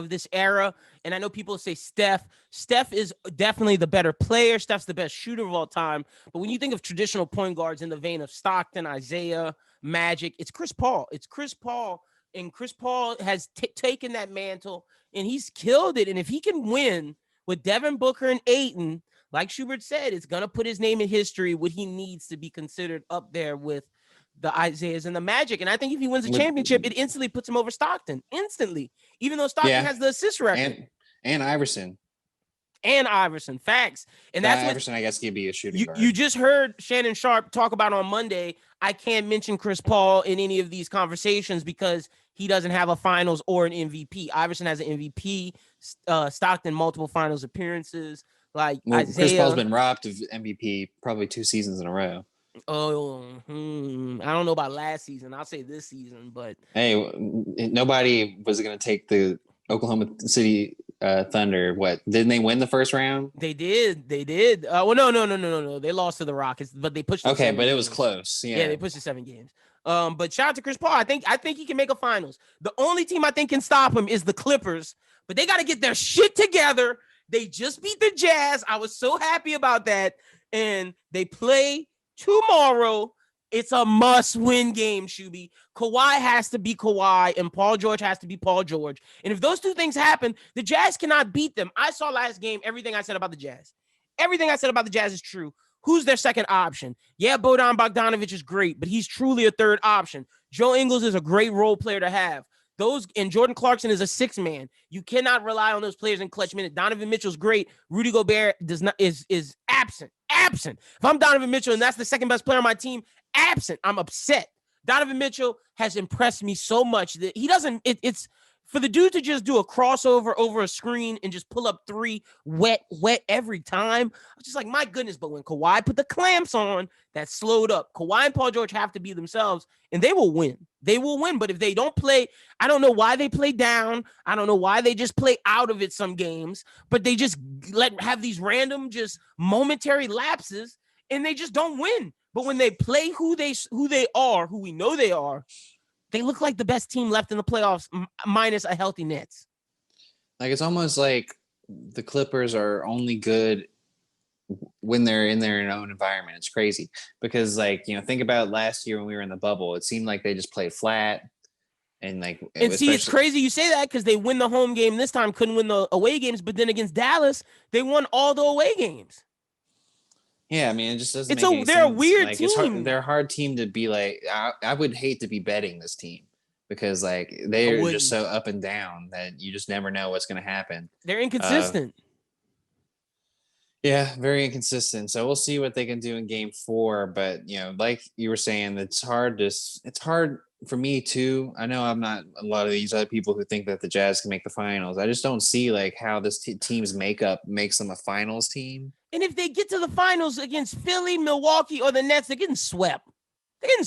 this era, and I know people say Steph. Steph is definitely the better player. Steph's the best shooter of all time. But when you think of traditional point guards in the vein of Stockton, Isaiah, Magic, it's Chris Paul. It's Chris Paul, and Chris Paul has taken that mantle, and he's killed it. And if he can win with Devin Booker and Ayton, like Schubert said, it's going to put his name in history. What he needs to be considered up there with the Isaiahs and the Magic. And I think if he wins the championship, it instantly puts him over Stockton. Instantly. Even though Stockton has the assist record. And Iverson. Facts. And that's Iverson, I guess, could be a shooting guard. You just heard Shannon Sharp talk about on Monday. I can't mention Chris Paul in any of these conversations because he doesn't have a finals or an MVP. Iverson has an MVP. Stockton, multiple finals appearances. Isaiah. Chris Paul's been robbed of MVP probably 2 seasons in a row. Oh, I don't know about last season. I'll say this season, but hey, nobody was going to take the Oklahoma City Thunder. What, didn't they win the first round? They did. Well, no. They lost to the Rockets, but they pushed. Okay, but it was close. Yeah, they pushed to 7 games. But shout out to Chris Paul. I think he can make a finals. The only team I think can stop him is the Clippers, but they got to get their shit together. They just beat the Jazz. I was so happy about that, and they play tomorrow. It's a must-win game, Shuby. Kawhi has to be Kawhi, and Paul George has to be Paul George. And if those two things happen, the Jazz cannot beat them. I saw last game everything I said about the Jazz. Everything I said about the Jazz is true. Who's their second option? Yeah, Bojan Bogdanovic is great, but he's truly a third option. Joe Ingles is a great role player to have. And Jordan Clarkson is a 6-man. You cannot rely on those players in clutch minutes. Donovan Mitchell's great. Rudy Gobert is absent. If I'm Donovan Mitchell and that's the second best player on my team, absent, I'm upset. Donovan Mitchell has impressed me so much that he doesn't. It's for the dude to just do a crossover over a screen and just pull up 3 wet every time. I was just like, my goodness. But when Kawhi put the clamps on, that slowed up. Kawhi and Paul George have to be themselves, and they will win. They will win. But if they don't play, I don't know why they play down. I don't know why they just play out of it some games, but they just have these random, just momentary lapses, and they just don't win. But when they play who they are, who we know they are, they look like the best team left in the playoffs, minus a healthy Nets. Like, it's almost like the Clippers are only good when they're in their own environment. It's crazy because, like, think about last year when we were in the bubble. It seemed like they just played flat. And it's crazy you say that because they win the home game this time, couldn't win the away games. But then against Dallas, they won all the away games. Yeah, I mean, it just doesn't make any sense. They're a weird team. They're a hard team to be like. I would hate to be betting this team because, like, they're just so up and down that you just never know what's going to happen. They're inconsistent. Yeah, very inconsistent. So we'll see what they can do in game 4. But, like you were saying, it's hard for me too. I know I'm not a lot of these other people who think that the Jazz can make the finals. I just don't see like how this team's makeup makes them a finals team. And if they get to the finals against Philly, Milwaukee, or the Nets, they're getting swept. Let me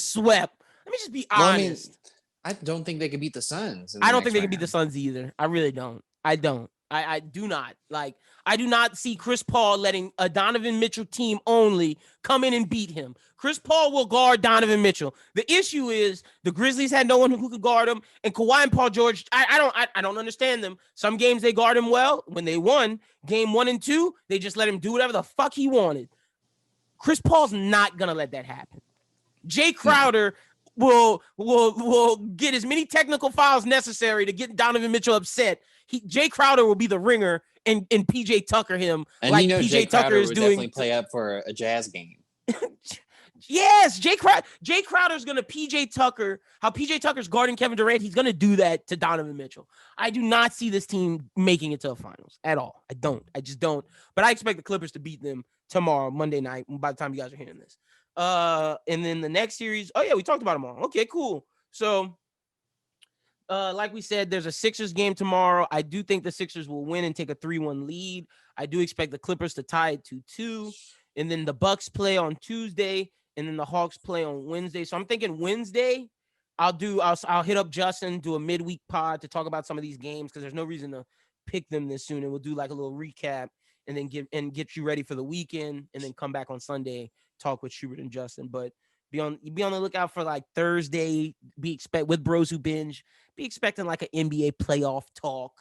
just be honest. I don't think they can beat the Suns. I don't think they can beat the Suns either. I really don't. I don't. I do not. Like, I do not see Chris Paul letting a Donovan Mitchell team only come in and beat him. Chris Paul will guard Donovan Mitchell. The issue is the Grizzlies had no one who could guard him, and Kawhi and Paul George, I don't understand them. Some games they guard him well. When they won game 1 and 2, they just let him do whatever the fuck he wanted. Chris Paul's not gonna let that happen. Jay Crowder will get as many technical fouls necessary to get Donovan Mitchell upset. Jay Crowder will be the ringer and PJ Tucker him, and like PJ Jay Tucker Tucker is would doing. Definitely play up for a Jazz game. Yes, Jay Crowder's gonna PJ Tucker. How PJ Tucker's guarding Kevin Durant, he's gonna do that to Donovan Mitchell. I do not see this team making it to the finals at all. I don't. I just don't. But I expect the Clippers to beat them tomorrow, Monday night. By the time you guys are hearing this, and then the next series. Oh yeah, we talked about them all. Okay, cool. So. Like we said, there's a Sixers game tomorrow. I do think the Sixers will win and take a 3-1 lead. I do expect the Clippers to tie it 2-2. And then the Bucks play on Tuesday, and then the Hawks play on Wednesday. So I'm thinking Wednesday, I'll hit up Justin, do a midweek pod to talk about some of these games because there's no reason to pick them this soon, and we'll do like a little recap and then get you ready for the weekend, and then come back on Sunday, talk with Schubert and Justin. But be on the lookout for like Thursday. With Bros Who Binge, be expecting like an NBA playoff talk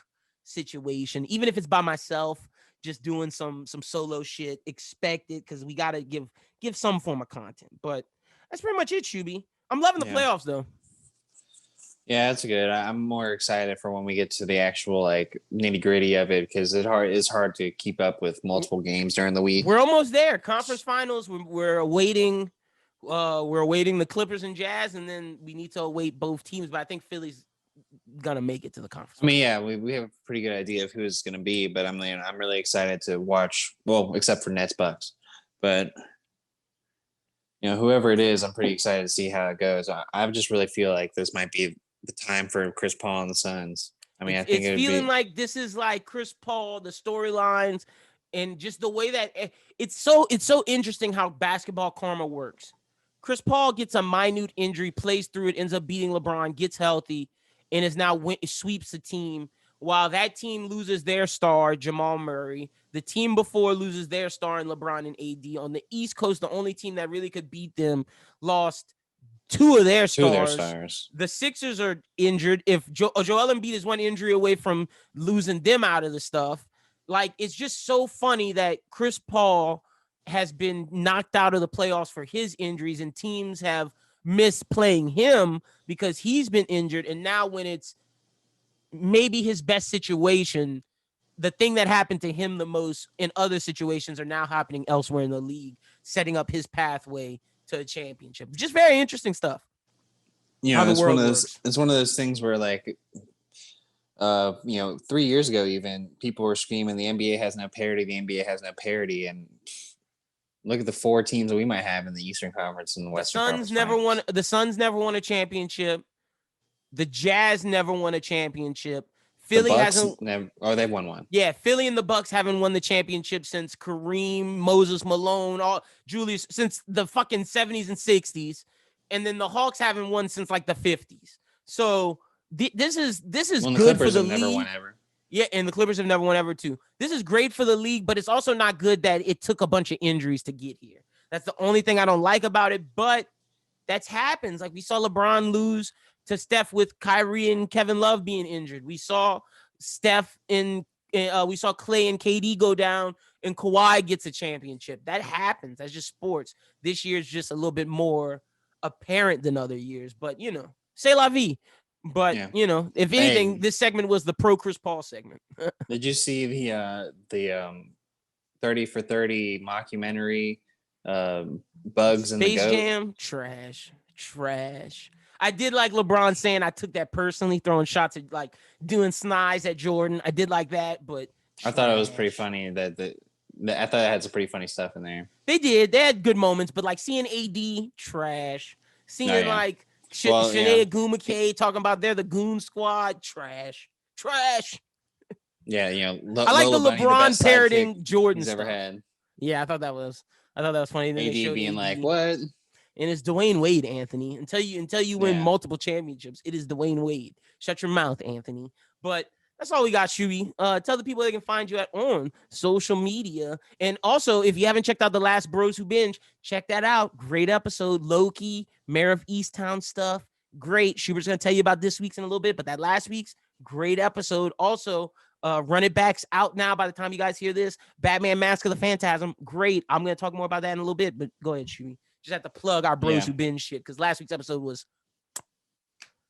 situation, even if it's by myself, just doing some solo shit. Expect it because we gotta give some form of content. But that's pretty much it, Shuby. I'm loving the playoffs though. Yeah, that's good. I'm more excited for when we get to the actual like nitty gritty of it because it's hard to keep up with multiple games during the week. We're almost there. Conference finals. We're awaiting. We're awaiting the Clippers and Jazz, and then we need to await both teams. But I think Philly's gonna make it to the conference. I mean, yeah, we have a pretty good idea of who it's gonna be, but I'm really excited to watch. Well, except for Nets Bucks, but. Whoever it is, I'm pretty excited to see how it goes. I just really feel like this might be the time for Chris Paul and the Suns. I mean, I think it's feeling like this is like Chris Paul, the storylines, and just the way that it's so interesting how basketball karma works. Chris Paul gets a minute injury, plays through it, ends up beating LeBron, gets healthy, and is now sweeps the team. While that team loses their star, Jamal Murray, the team before loses their star in LeBron and AD. On the East Coast, the only team that really could beat them lost two of their stars. The Sixers are injured. If Joel Embiid is one injury away from losing them out of the stuff, like it's just so funny that Chris Paul has been knocked out of the playoffs for his injuries, and teams have missed playing him because he's been injured. And now when it's maybe his best situation, the thing that happened to him the most in other situations are now happening elsewhere in the league, setting up his pathway to a championship. Just very interesting stuff. It's one of those things where like, 3 years ago, even people were screaming, the NBA has no parity. The NBA has no parity. And look at the four teams that we might have in the Eastern Conference and the Western Conference. The Suns never won a championship. The Jazz never won a championship. Philly hasn't. They've won one. Yeah, Philly and the Bucks haven't won the championship since Kareem, Moses Malone, Julius, since the fucking 70s and 60s, and then the Hawks haven't won since like the 50s. So this is good for the league. Never won ever. Yeah, and the Clippers have never won ever too. This is great for the league, but it's also not good that it took a bunch of injuries to get here. That's the only thing I don't like about it. But that happens. Like we saw LeBron lose to Steph with Kyrie and Kevin Love being injured. We saw Steph we saw Clay and KD go down, and Kawhi gets a championship. That happens. That's just sports. This year's just a little bit more apparent than other years, but c'est la vie. But if anything, this segment was the pro Chris Paul segment. Did you see the 30 for 30 mockumentary Bugs and the Goat? Space Jam? Trash. I did like LeBron saying I took that personally, throwing shots at like doing snides at Jordan. I did like that, but I thought it was pretty funny I thought it had some pretty funny stuff in there. They did. They had good moments, but like seeing AD trash, seeing like Sinead Gumake talking about they're the Goon Squad, trash. Yeah, I like the LeBron parroting Jordan ever had. Yeah, I thought that was funny. And then AD being like, "What?" And it's Dwayne Wade, Anthony. Until you win multiple championships, it is Dwayne Wade. Shut your mouth, Anthony. But that's all we got, Shuby. Tell the people they can find you on social media. And also, if you haven't checked out the last Bros Who Binge, check that out. Great episode. Loki, Mayor of Easttown stuff. Great. Schubert's going to tell you about this week's in a little bit, but that last week's, great episode. Also, Run It Back's out now by the time you guys hear this. Batman Mask of the Phantasm. Great. I'm going to talk more about that in a little bit, but go ahead, Shuby. Just have to plug our Bros Who Binge shit because last week's episode was.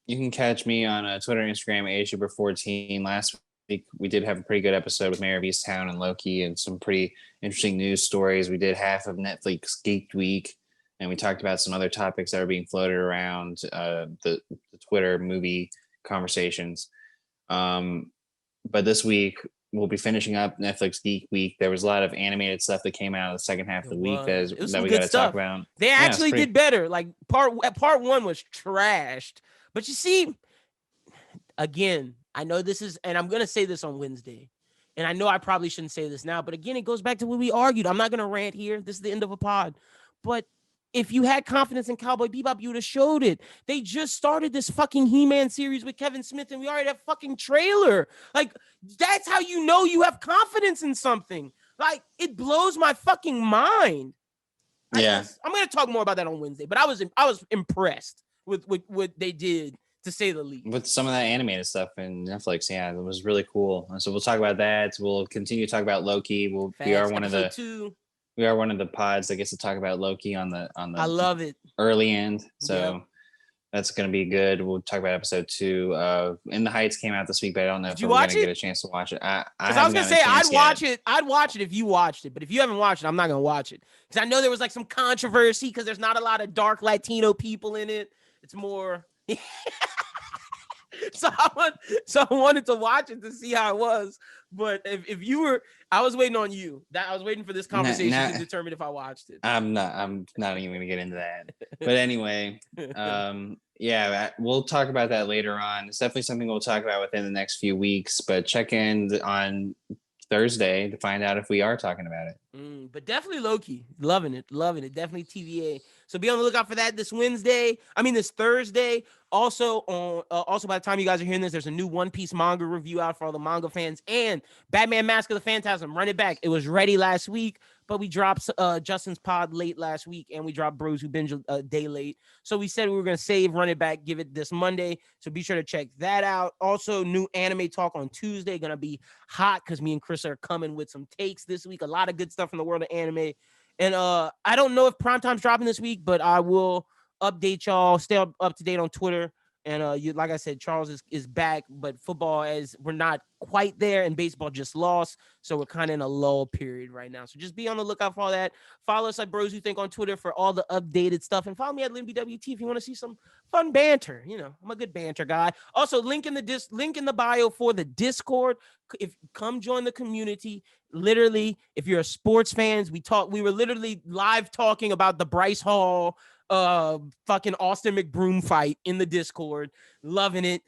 You can catch me on Twitter and Instagram, ASuber14. Last week, we did have a pretty good episode with Mayor of Easttown and Loki and some pretty interesting news stories. We did half of Netflix Geek Week, and we talked about some other topics that are being floated around the Twitter movie conversations. But this week, we'll be finishing up Netflix Geek Week. There was a lot of animated stuff that came out the second half of the week that we got to talk about. They actually did better. Like part one was trashed. But you see, again, I know this is, and I'm going to say this on Wednesday, and I know I probably shouldn't say this now, but again, it goes back to what we argued. I'm not going to rant here. This is the end of a pod. But if you had confidence in Cowboy Bebop, you would have showed it. They just started this fucking He-Man series with Kevin Smith, and we already have fucking trailer. Like, that's how you know you have confidence in something. Like, it blows my fucking mind. I'm gonna talk more about that on Wednesday, but I was impressed with what they did, to say the least. With some of that animated stuff in Netflix, yeah, it was really cool. So we'll talk about that. We'll continue to talk about Loki. We are one of the pods that gets to talk about Loki on the I love it. early end. So that's gonna be good. We'll talk about episode 2. In the Heights came out this week, but I don't know if we're gonna get a chance to watch it. I was gonna say I'd watch it. I'd watch it if you watched it, but if you haven't watched it, I'm not gonna watch it because I know there was like some controversy because there's not a lot of dark Latino people in it. It's more. So I wanted to watch it to see how it was. But if you were, I was waiting on you. I was waiting for this conversation to determine if I watched it. I'm not even gonna get into that. But anyway, we'll talk about that later on. It's definitely something we'll talk about within the next few weeks. But check in on Thursday to find out if we are talking about it. But definitely Loki, loving it. Definitely TVA. So be on the lookout for that this Thursday. Also by the time you guys are hearing this, there's a new One Piece manga review out for all the manga fans, and Batman Mask of the Phantasm, run it back. It was ready last week, but we dropped Justin's pod late last week, and we dropped Bros Who Binge a day late. So we said we were going to save Run It Back, give it this Monday. So be sure to check that out. Also, new anime talk on Tuesday, going to be hot because me and Chris are coming with some takes this week. A lot of good stuff from the world of anime. And I don't know if Primetime's dropping this week, but I will update y'all. Stay up to date on Twitter. And like I said, Charles is back, but football, as we're not quite there, and baseball just lost, so we're kind of in a lull period right now. So just be on the lookout for all that. Follow us at Bros Who Think on Twitter for all the updated stuff, and follow me at BWT if you want to see some fun banter. You know, I'm a good banter guy. Also, link in the bio for the Discord. If come join the community. Literally, if you're a sports fans, we were literally live talking about the Bryce Hall fucking Austin McBroom fight in the Discord. Loving it.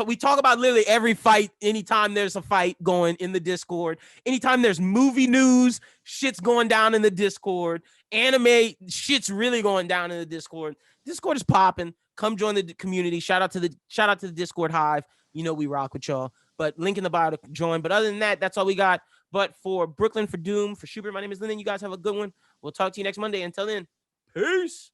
We talk about literally every fight. Anytime there's a fight going in the Discord, anytime there's movie news, shit's going down in the Discord. Anime shit's really going down in the Discord. Discord is popping. Come join the community. Shout out to the Discord Hive. You know we rock with y'all. But link in the bio to join. But other than that, that's all we got. But for Brooklyn, for Doom, for Schubert, my name is Lyndon. You guys have a good one. We'll talk to you next Monday. Until then, peace.